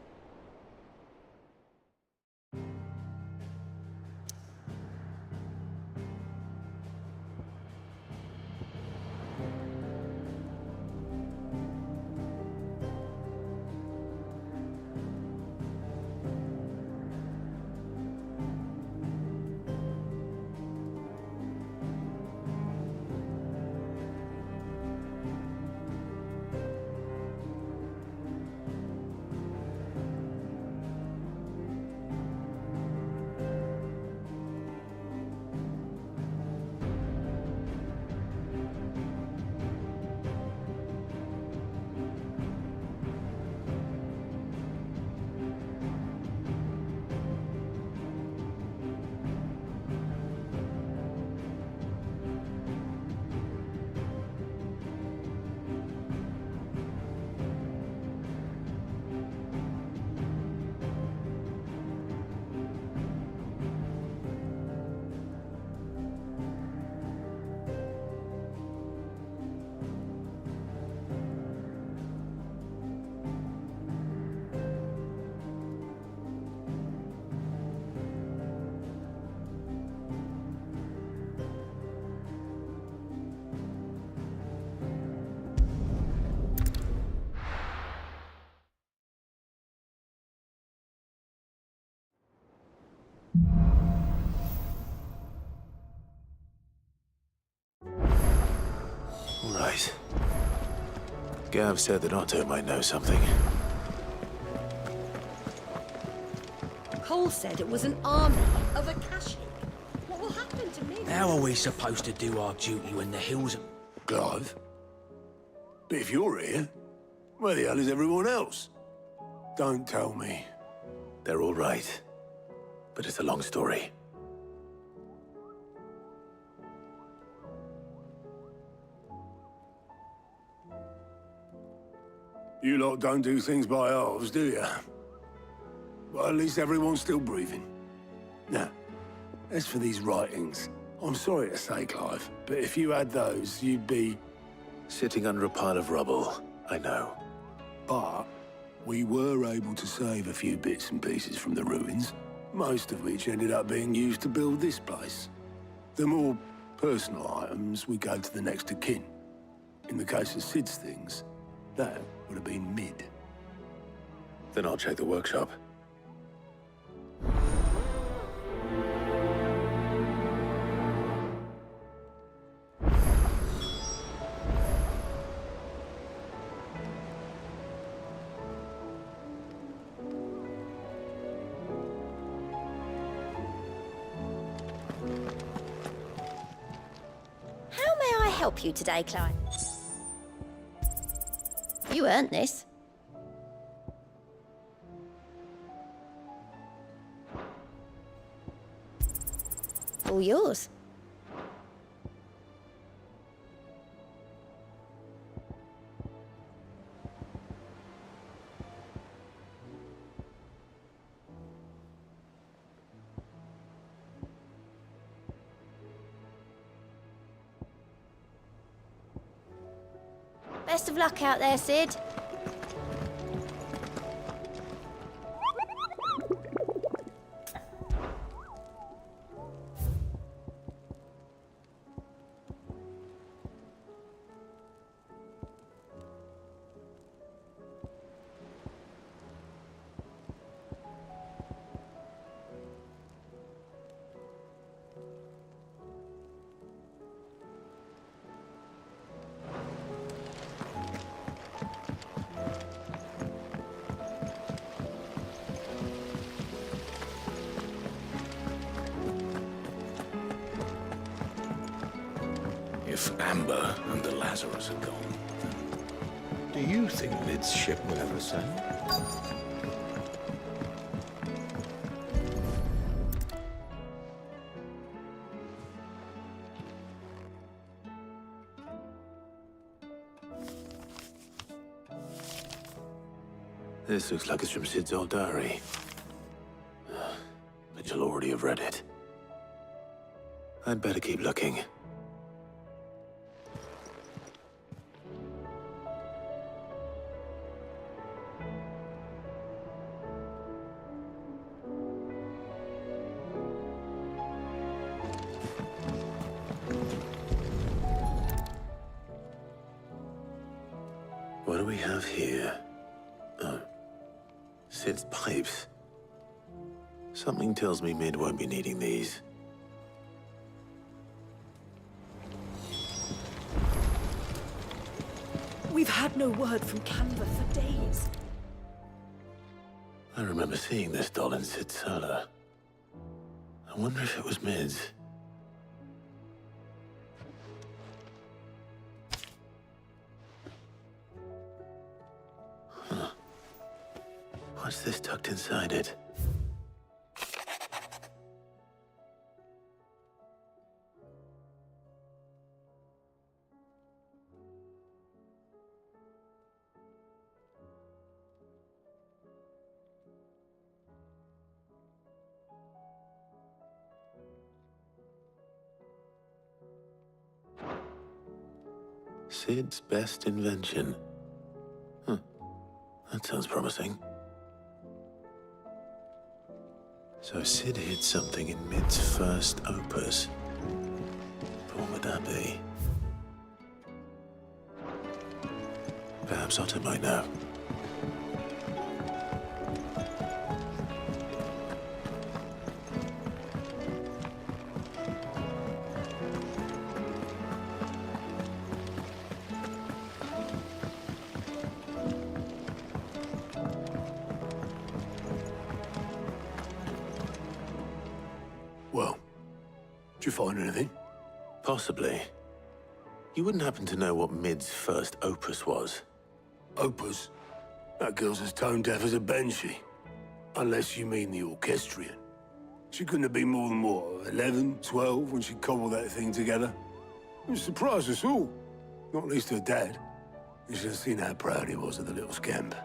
Right. Gav said that Otto might know something. Cole said it was an army of Akashi. What will happen to me? How are we supposed to do our duty when the hills are... Clive? But if you're here, where the hell is everyone else? Don't tell me. They're all right. But it's a long story. You lot don't do things by halves, do you? Well, at least everyone's still breathing. Now, as for these writings, I'm sorry to say, Clive, but if you had those, you'd be... Sitting under a pile of rubble, I know. But we were able to save a few bits and pieces from the ruins, most of which ended up being used to build this place. The more personal items, we go to the next of kin. In the case of Sid's things, that would have been Mid. Then I'll check the workshop. Help you today, Clive? You earned this. All yours. Best of luck out there, Sid. If Amber and the Lazarus are gone, do you think Mid's ship will ever sail? This looks like it's from Sid's old diary. But you'll already have read it. I'd better keep looking. What do we have here? Oh. Sid's pipes. Something tells me Mid won't be needing these. We've had no word from Canva for days. I remember seeing this doll in Sid's cellar. I wonder if it was Mid's. Huh. What's this tucked inside it? Sid's best invention. Huh. That sounds promising. So Sid hid something in Mid's first opus. But what would that be? Perhaps Otto might know. Well, did you find anything? Possibly. You wouldn't happen to know what Mid's first opus was? Opus? That girl's as tone-deaf as a banshee. Unless you mean the orchestrion. She couldn't have been more than, what, 11, 12 when she cobbled that thing together? It surprised us all. Not least her dad. You should have seen how proud he was of the little scamp.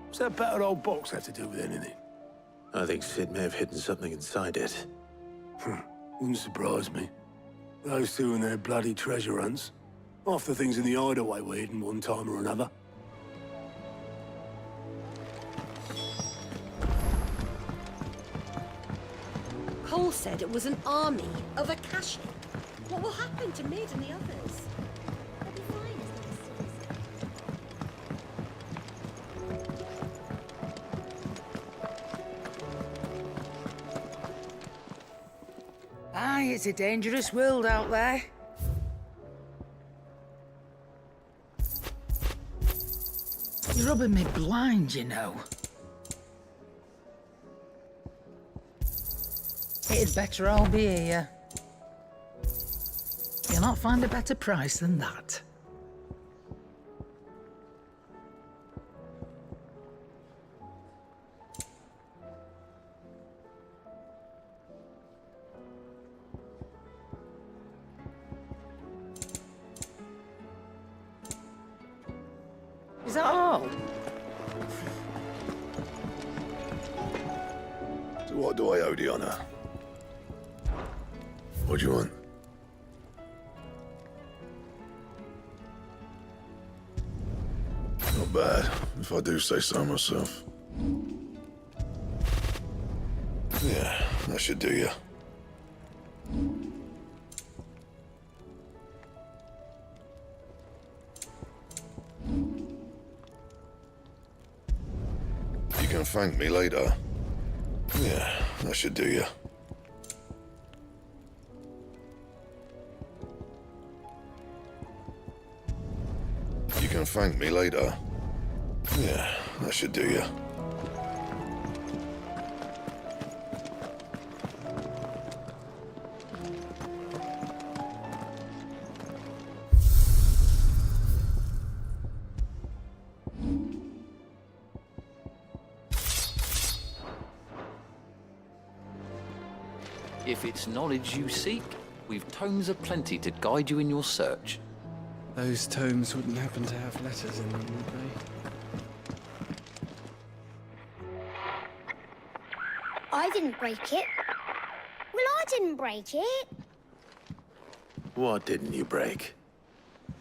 What's that battered old box have to do with anything? I think Sid may have hidden something inside it. Wouldn't surprise me. Those two and their bloody treasure hunts. Half the things in the hideaway were hidden one time or another. Cole said it was an army of Akashi. What will happen to Mid and the others? They'll be fine as long as Aye, it's a dangerous world out there. You're rubbing me blind, you know. It'd better all be here. You'll not find a better price than that. Is that all? So what do I owe the honor? What do you want? Not bad, if I do say so myself. Yeah, that should do you. You can thank me later. Yeah, that should do you. You can thank me later. Yeah, that should do you. If it's knowledge you seek, we've tomes aplenty to guide you in your search. Those tomes wouldn't happen to have letters in them, would they? I didn't break it. Well, I didn't break it. What didn't you break?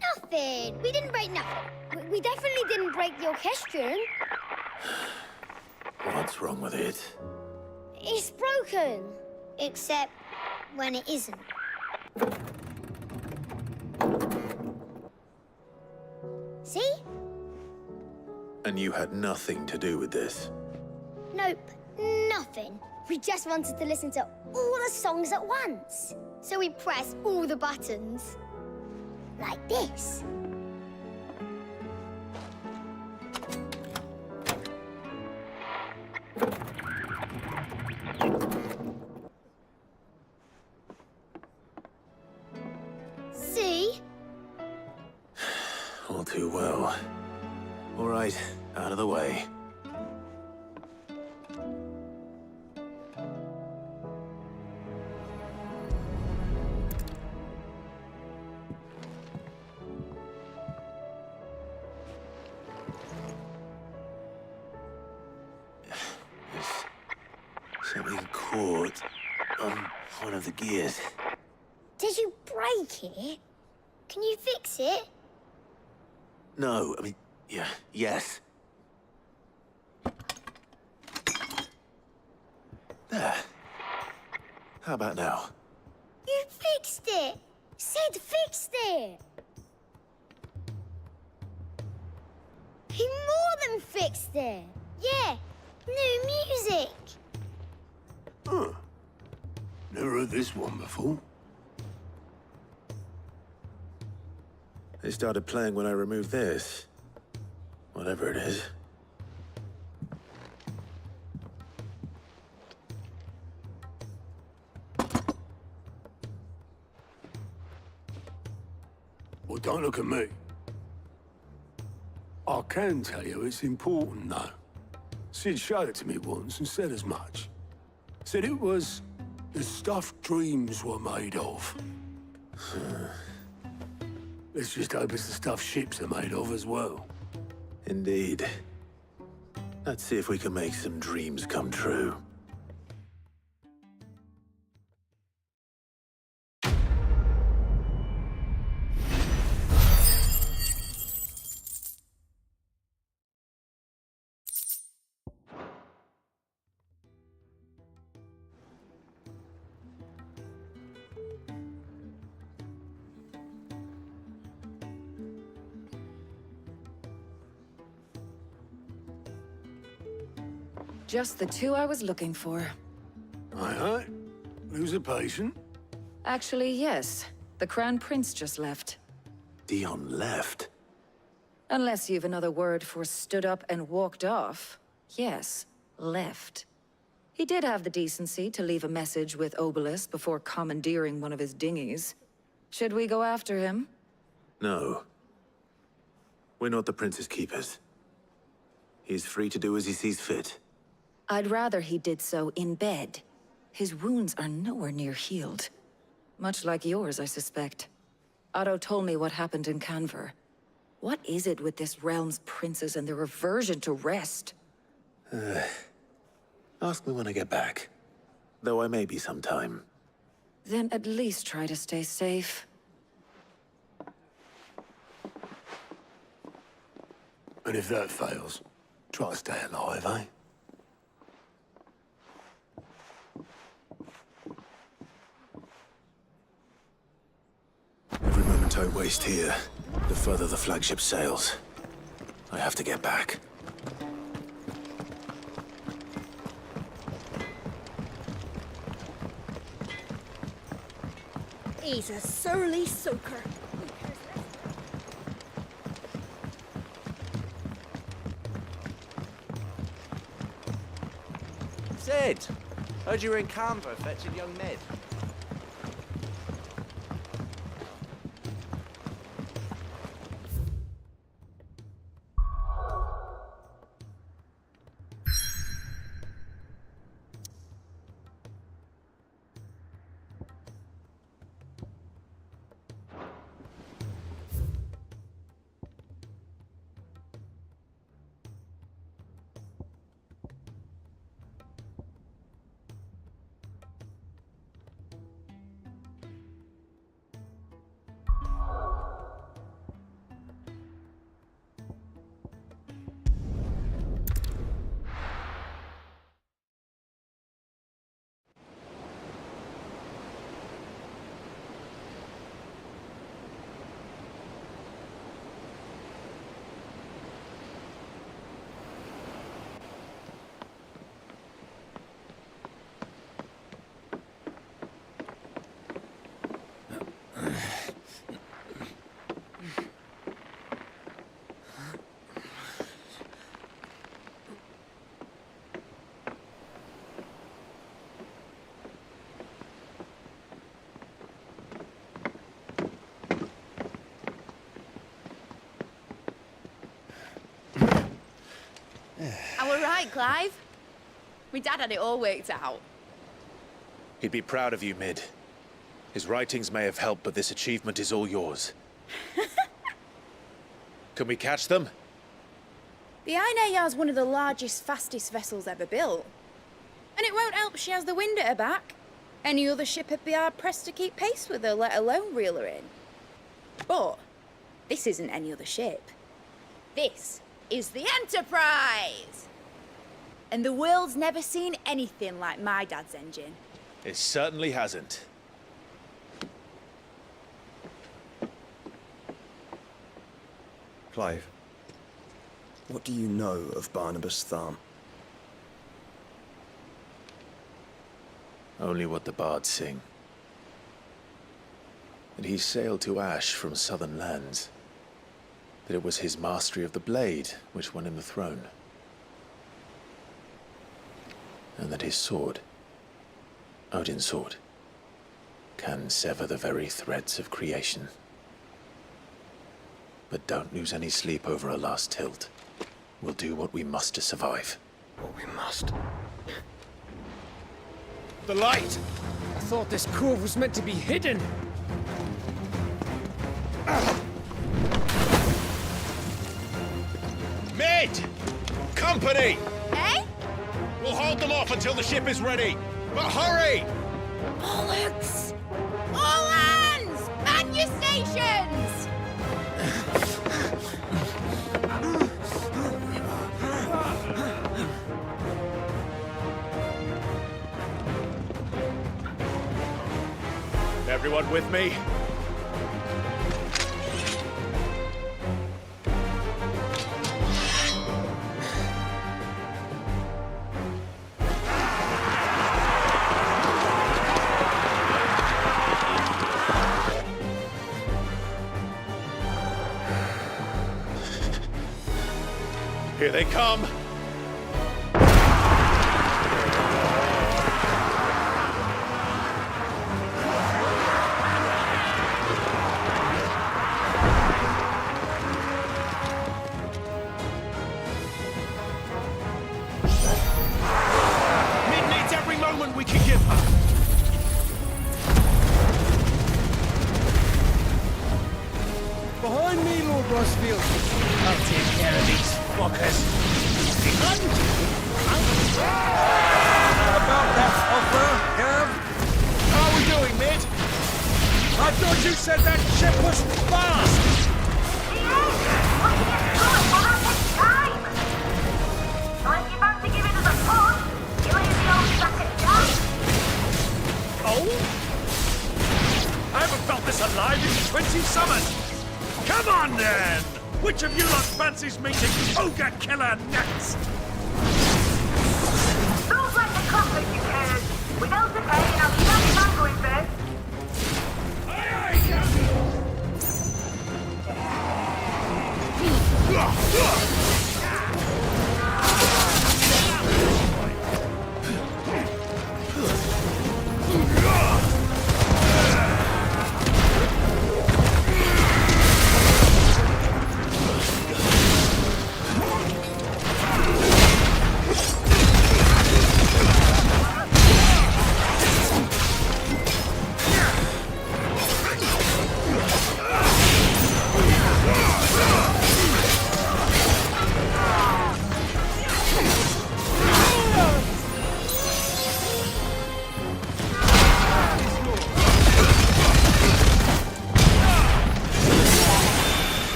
Nothing. We didn't break nothing. We definitely didn't break the orchestrion. What's wrong with it? It's broken. Except when it isn't. See? And you had nothing to do with this? Nope, nothing. We just wanted to listen to all the songs at once. So we pressed all the buttons. Like this. See? All too well. All right, out of the way. There's something caught on one of the gears. Did you break it? Can you fix it? No, I mean, yeah, yes. There. How about now? You fixed it! Sid fixed it! He more than fixed it! Yeah, new music! Huh. Never heard this one before. They started playing when I removed this. Whatever it is. Well, don't look at me. I can tell you it's important, though. Sid showed it to me once and said as much. Said it was the stuff dreams were made of. Let's just hope it's the stuff ships are made of as well. Indeed. Let's see if we can make some dreams come true. Just the two I was looking for. Aye. Lose a patient? Actually, yes. The Crown Prince just left. Dion left? Unless you've another word for stood up and walked off. Yes, left. He did have the decency to leave a message with Obelisk before commandeering one of his dinghies. Should we go after him? No. We're not the Prince's keepers. He's free to do as he sees fit. I'd rather he did so in bed. His wounds are nowhere near healed. Much like yours, I suspect. Otto told me what happened in Canver. What is it with this realm's princes and their aversion to rest? Ask me when I get back. Though I may be sometime. Then at least try to stay safe. And if that fails, try to stay alive, eh? Every moment I waste here, the further the flagship sails. I have to get back. He's a surly soaker. Sid! Heard you were in Canberra fetching young Ned. I were right, Clive. My dad had it all worked out. He'd be proud of you, Mid. His writings may have helped, but this achievement is all yours. Can we catch them? The Ainayar's one of the largest, fastest vessels ever built. And it won't help she has the wind at her back. Any other ship would be hard-pressed to keep pace with her, let alone reel her in. But this isn't any other ship. This is the Enterprise! And the world's never seen anything like my dad's engine. It certainly hasn't. Clive, what do you know of Barnabas Tharm? Only what the bards sing. That he sailed to Ash from southern lands. That it was his mastery of the blade which won him the throne. And that his sword, Odin's sword, can sever the very threads of creation. But don't lose any sleep over a last tilt. We'll do what we must to survive. What we must. The light! I thought this cove was meant to be hidden. Ned! Company! Eh? We'll hold them off until the ship is ready. But hurry! Bollocks! All hands! Man your stations! Everyone with me? Here they come! Mid needs every moment we can give her! Behind me, Lord Rosfield. I'll take care of these fuckers. About that offer, Gav? How are we doing, Mid? I thought you said that ship was fast! Oh? I haven't felt this alive in 20 summers! Come on, then! Which of you lot fancies meeting Ogre Killer next? Don't let the comfort you carry. Without the pay, and I'll be back going first.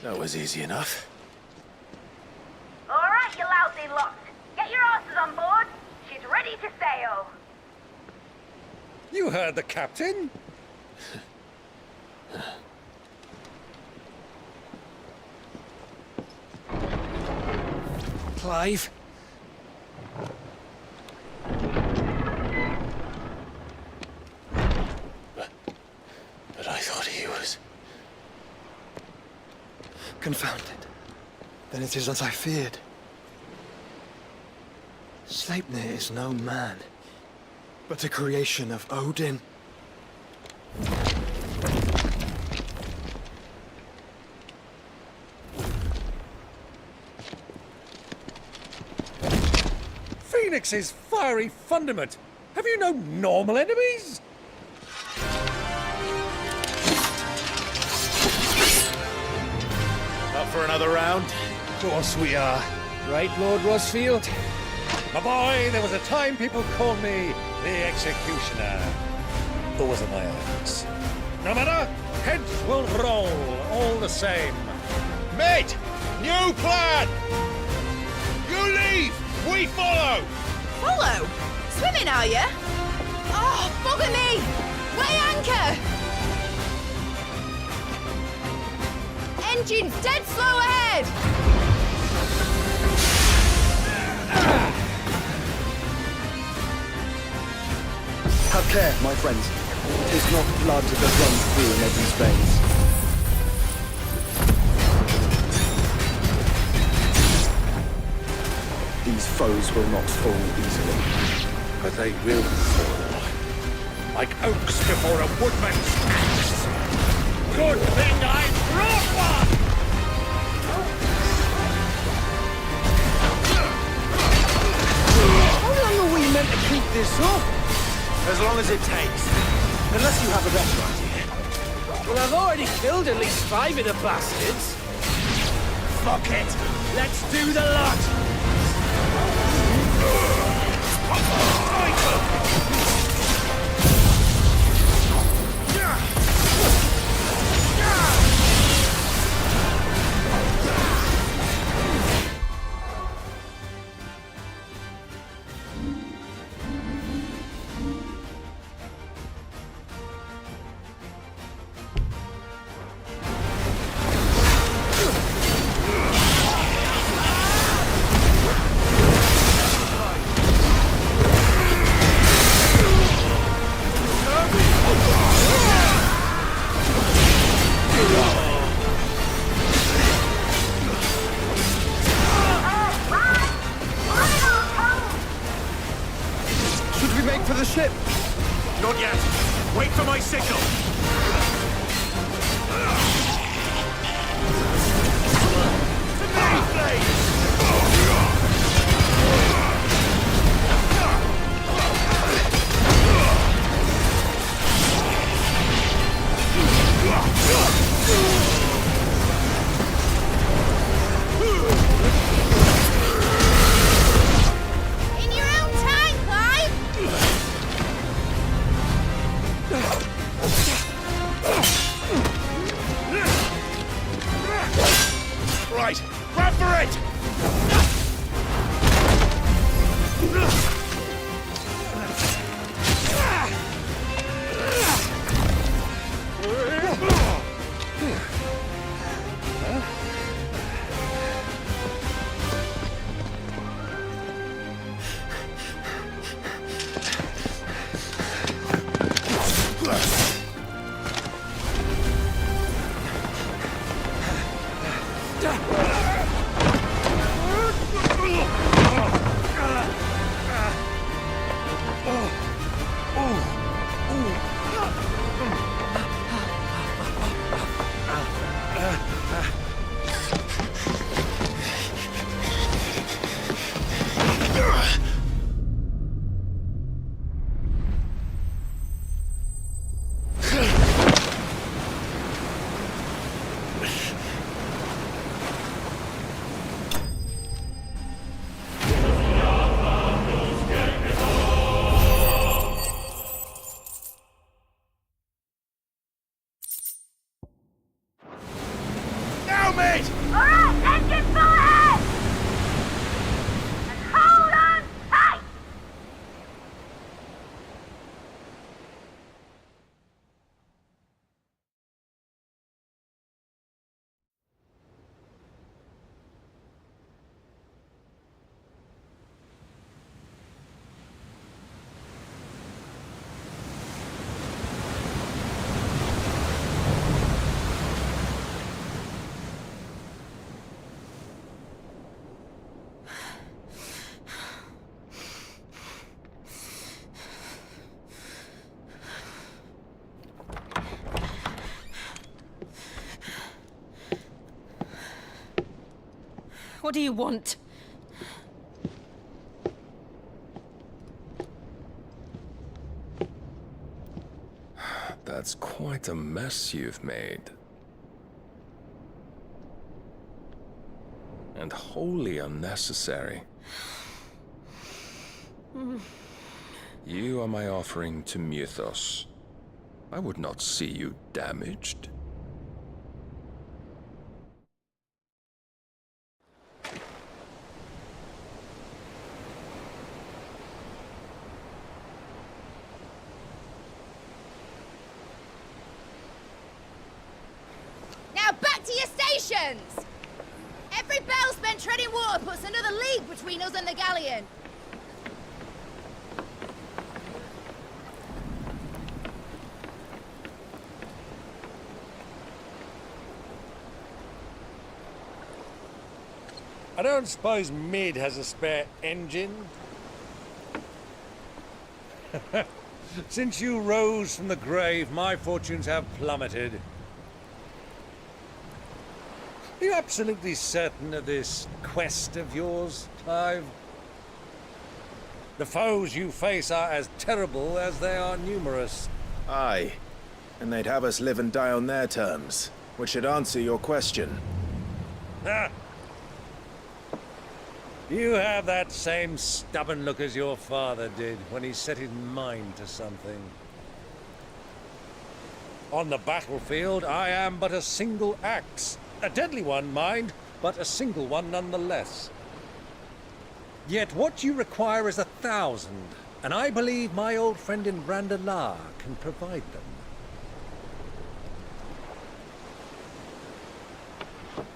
That was easy enough. All right, you lousy lot. Get your asses on board. She's ready to sail. You heard the captain. Clive? But I thought he was... Confounded. Then it is as I feared. Sleipnir is no man, but a creation of Odin. Phoenix's fiery fundament. Have you no normal enemies? Up for another round? Of course we are. Right, Lord Rosfield? My boy, there was a time people called me the Executioner. those are my islands. No matter, heads will roll all the same. Mate! New plan! You leave! We follow! Follow? Swimming, are you? Oh, bugger me! Weigh anchor! Engines dead slow ahead! Have care, my friends. 'Tis not blood that runs through in Eddie's veins. These foes will not fall easily. But they will fall. Like oaks before a woodman's axe. Good thing I brought one! How long are we meant to keep this up? As long as it takes. Unless you have a better idea. Well, I've already killed at least 5 of the bastards. Fuck it. Let's do the lot. Not yet. Wait for my signal. To me, please! In your own time, Clive! Right, grab for it! What do you want? That's quite a mess you've made. And wholly unnecessary. You are my offering to Mythos. I would not see you damaged. Now back to your stations! Every bell spent treading water puts another league between us and the galleon. I don't suppose Mid has a spare engine? Since you rose from the grave, my fortunes have plummeted. Are you absolutely certain of this quest of yours, Clive? The foes you face are as terrible as they are numerous. Aye. And they'd have us live and die on their terms, which should answer your question. Ha! You have that same stubborn look as your father did when he set his mind to something. On the battlefield, I am but a single axe. A deadly one, mind, but a single one nonetheless. Yet what you require is 1,000, and I believe my old friend in Randalar can provide them.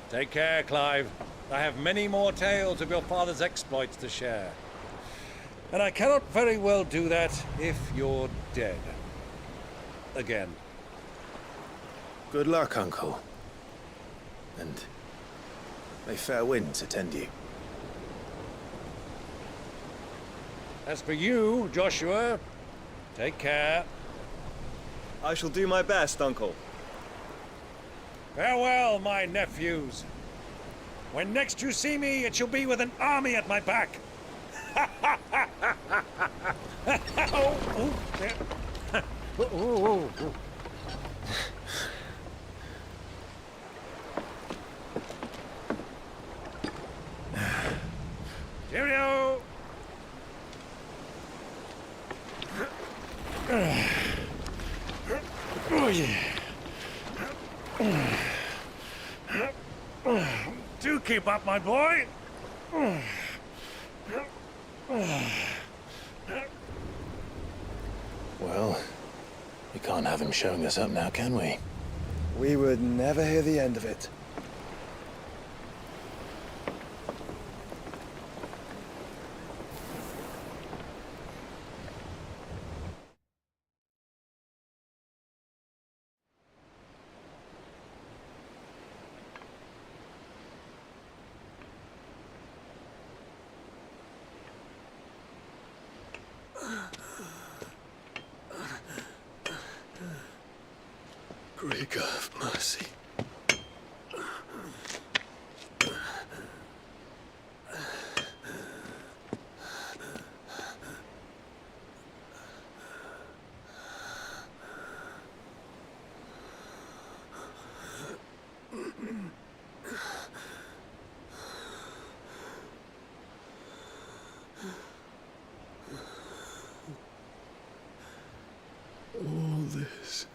Take care, Clive. I have many more tales of your father's exploits to share. And I cannot very well do that if you're dead. Again. Good luck, Uncle. And may fair winds attend you. As for you, Joshua, take care. I shall do my best, Uncle. Farewell, my nephews. When next you see me, it shall be with an army at my back. Cheerio! Oh, yeah. Do keep up, my boy. Well, we can't have him showing us up now, can we? We would never hear the end of it. Greek of mercy. All this.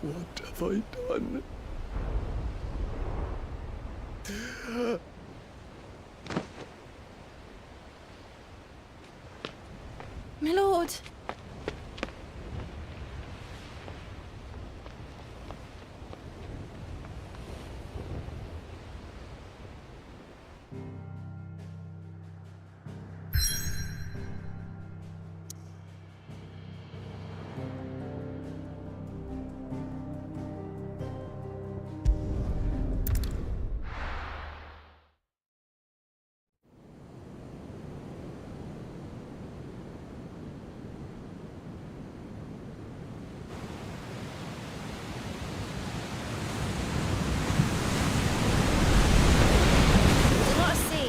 What have I done? My lord.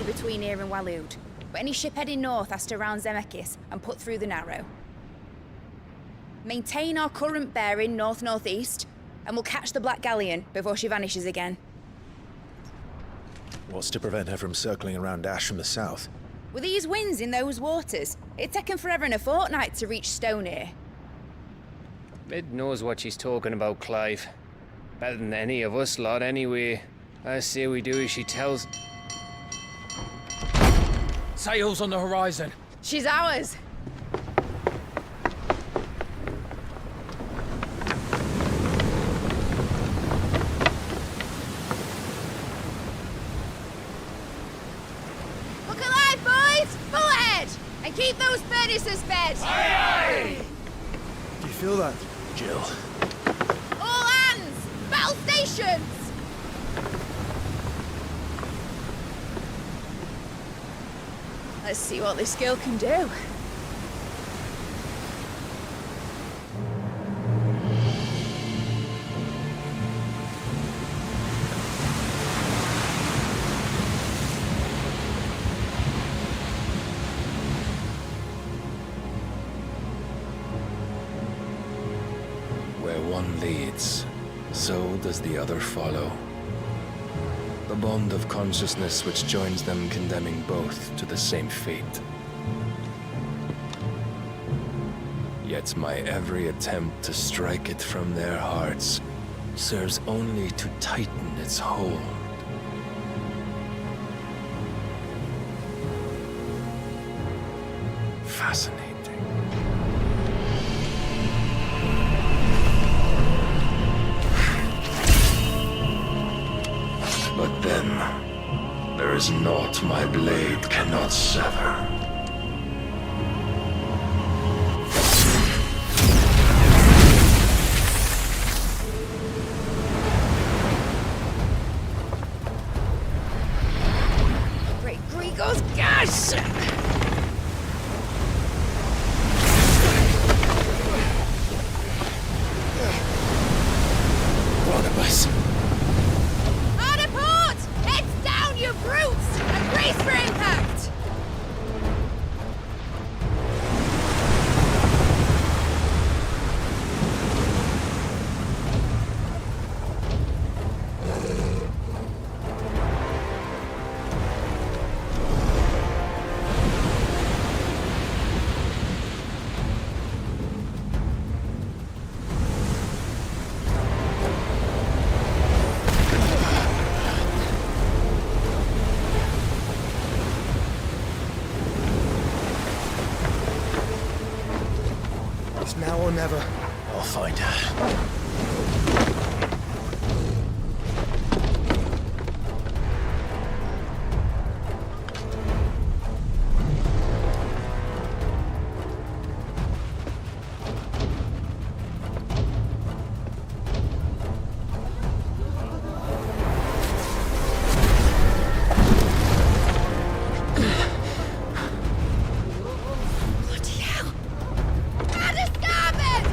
Between here and Waloed, but any ship heading north has to round Zemeckis and put through the Narrow. Maintain our current bearing north-northeast, and we'll catch the Black Galleon before she vanishes again. What's to prevent her from circling around Ash from the south? With these winds in those waters, it'd taken forever and a fortnight to reach Stonehenge. Mid knows what she's talking about, Clive. Better than any of us lot, anyway. I say we do as she tells. Sails on the horizon. She's ours. Look alive, boys! Full ahead! And keep those furnaces fed! Aye, aye! Do you feel that? Jill. All hands! Battle stations! Let's see what this girl can do. Where one leads, so does the other follow. The bond of consciousness which joins them condemning both to the same fate. Yet my every attempt to strike it from their hearts serves only to tighten its hold. Fascinating. But then, there is naught my blade cannot sever. Great Grigor's gas! Barnabas. Hard a port! Heads down, you brutes! And brace for impact! It's now or never. I'll find her. Bloody hell! Add a starboard!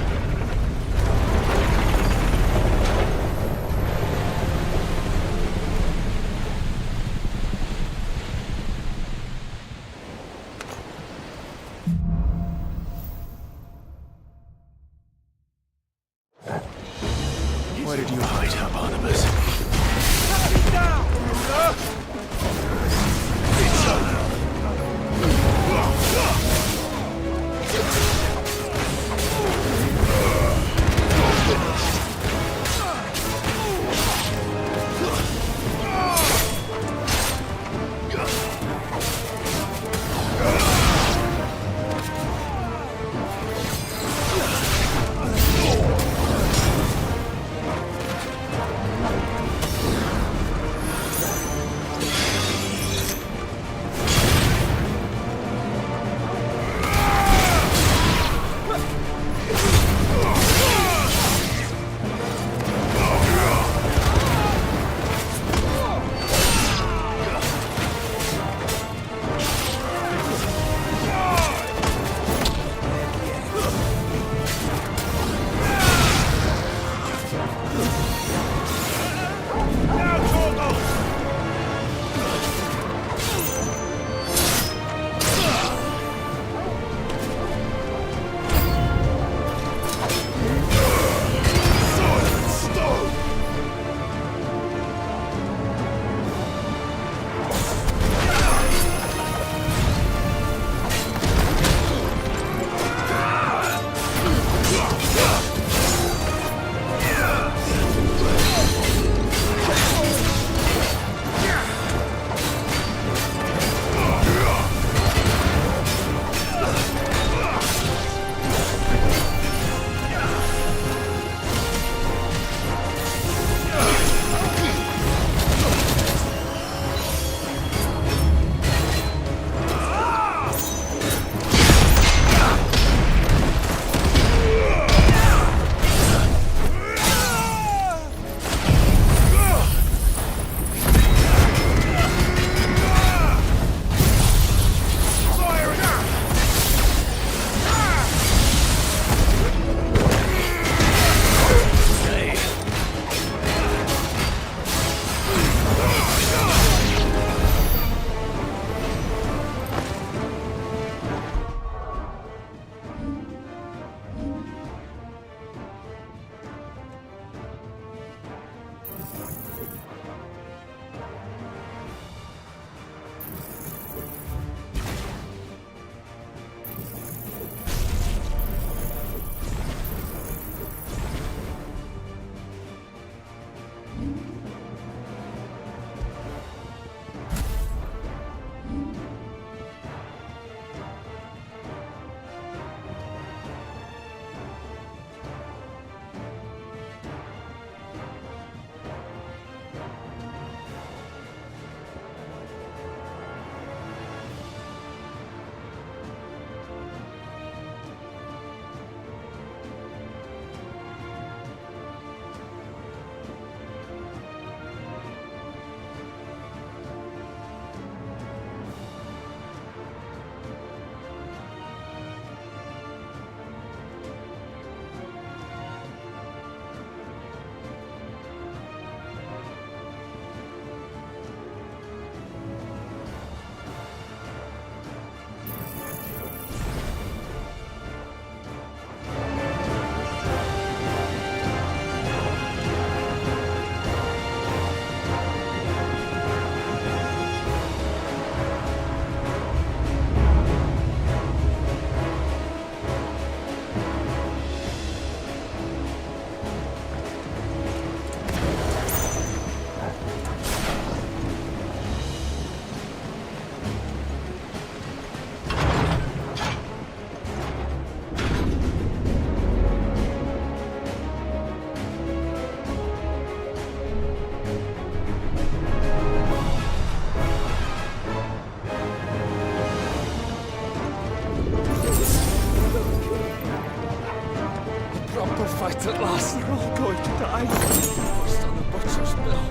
fight at last. They're all going to die. First on the butcher's bill.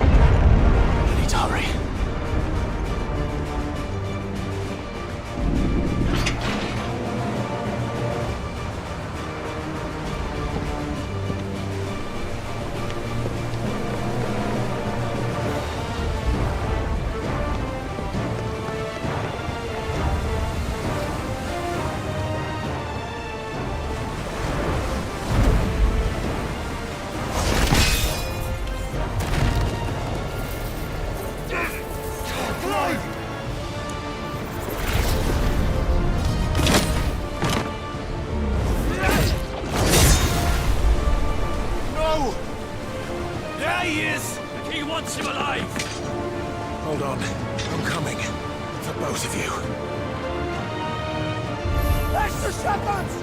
I need to hurry. Hold on. I'm coming. For both of you. Extra shepherds!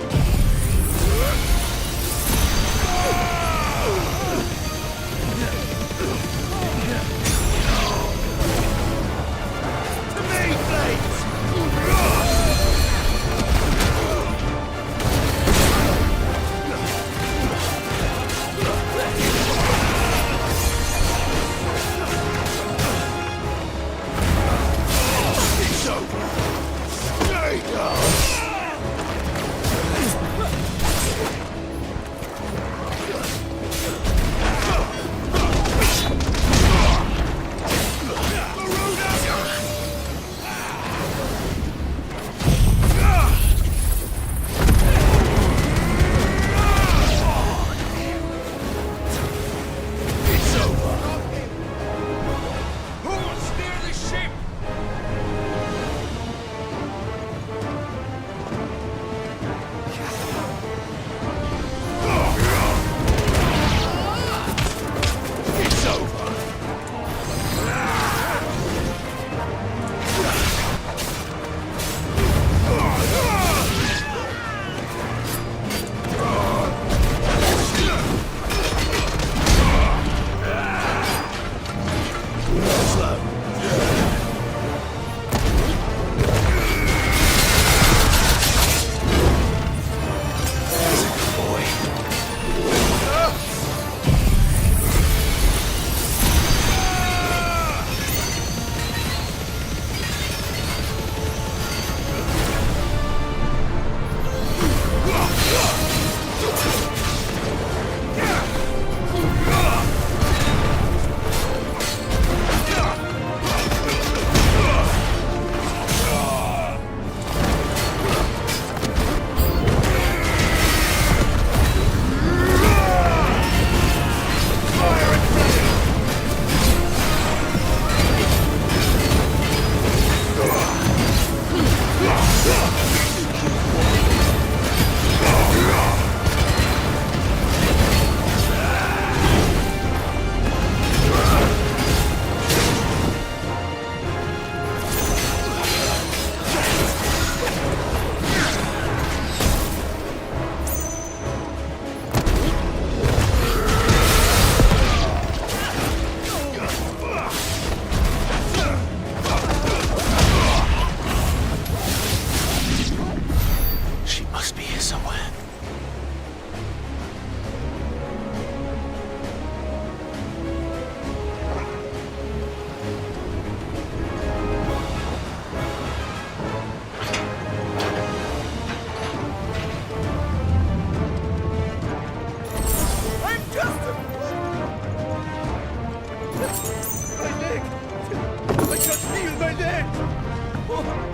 To me, blades!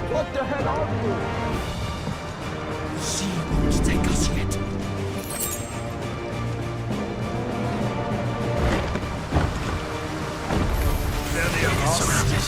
What the hell are you? She won't take us yet. They're the surrounded.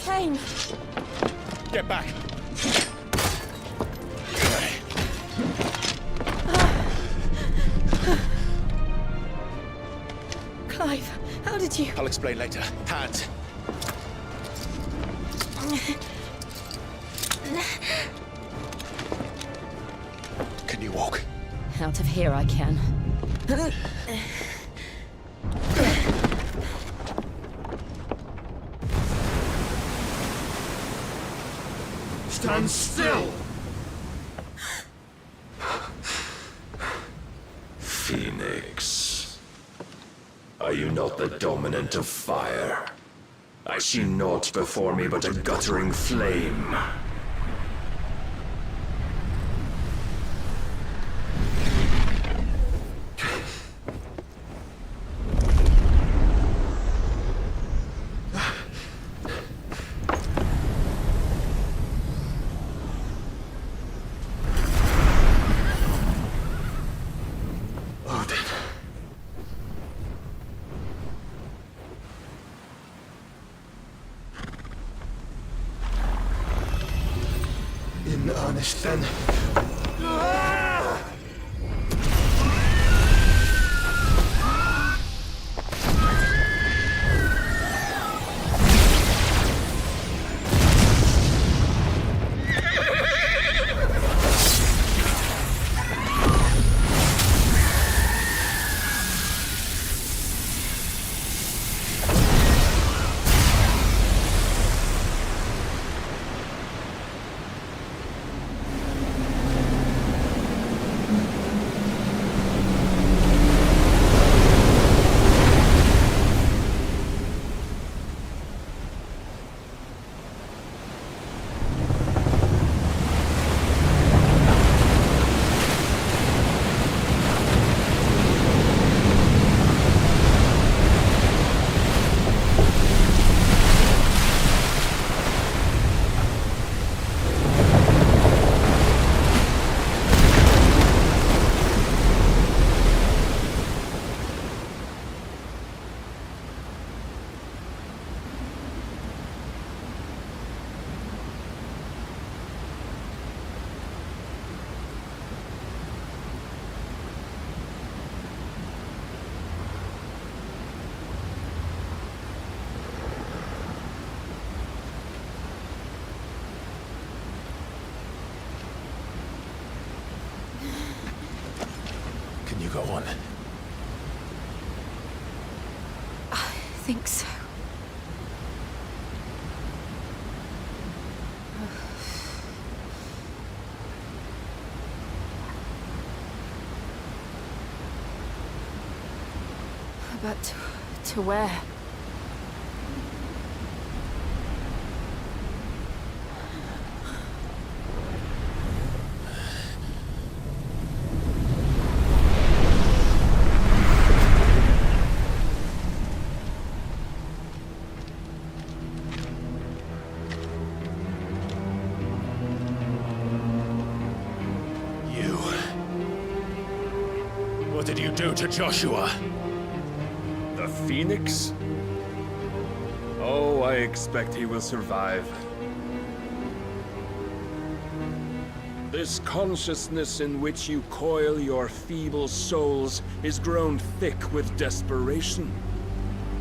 came. Get back! Clive, how did you... I'll explain later. Hands. Can you walk? Out of here I can. Stand still! Phoenix. Are you not the dominant of fire? I see naught before me but a guttering flame. In earnest, then. Can you go on? I think so. But to where? What did you do to Joshua? The Phoenix? Oh, I expect he will survive. This consciousness in which you coil your feeble souls is grown thick with desperation.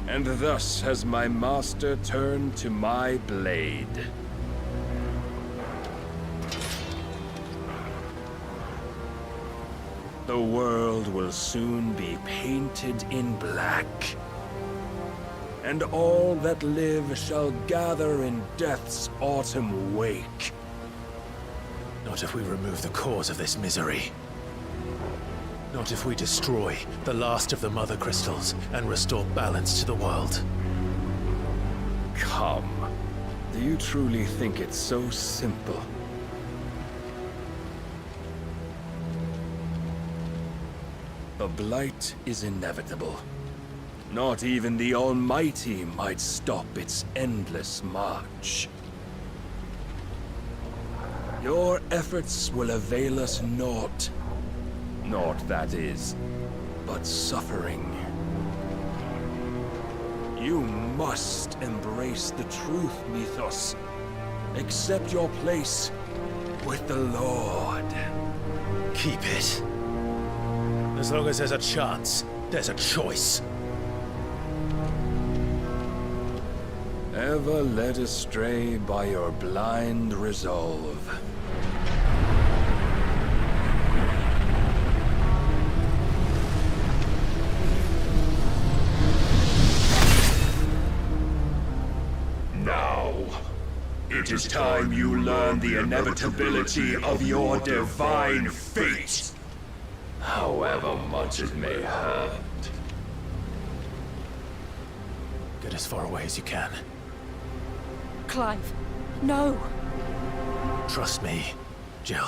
And thus has my master turned to my blade. The world will soon be painted in black. And all that live shall gather in death's autumn wake. Not if we remove the cause of this misery. Not if we destroy the last of the Mother Crystals and restore balance to the world. Come. Do you truly think it's so simple? The Blight is inevitable. Not even the Almighty might stop its endless march. Your efforts will avail us naught. Naught, that is, but suffering. You must embrace the truth, Mythos. Accept your place with the Lord. Keep it. As long as there's a chance, there's a choice. Ever led astray by your blind resolve. Now, it is time you learn the inevitability of your divine fate, however much it may hurt. Get as far away as you can. Clive, no! Trust me, Jill.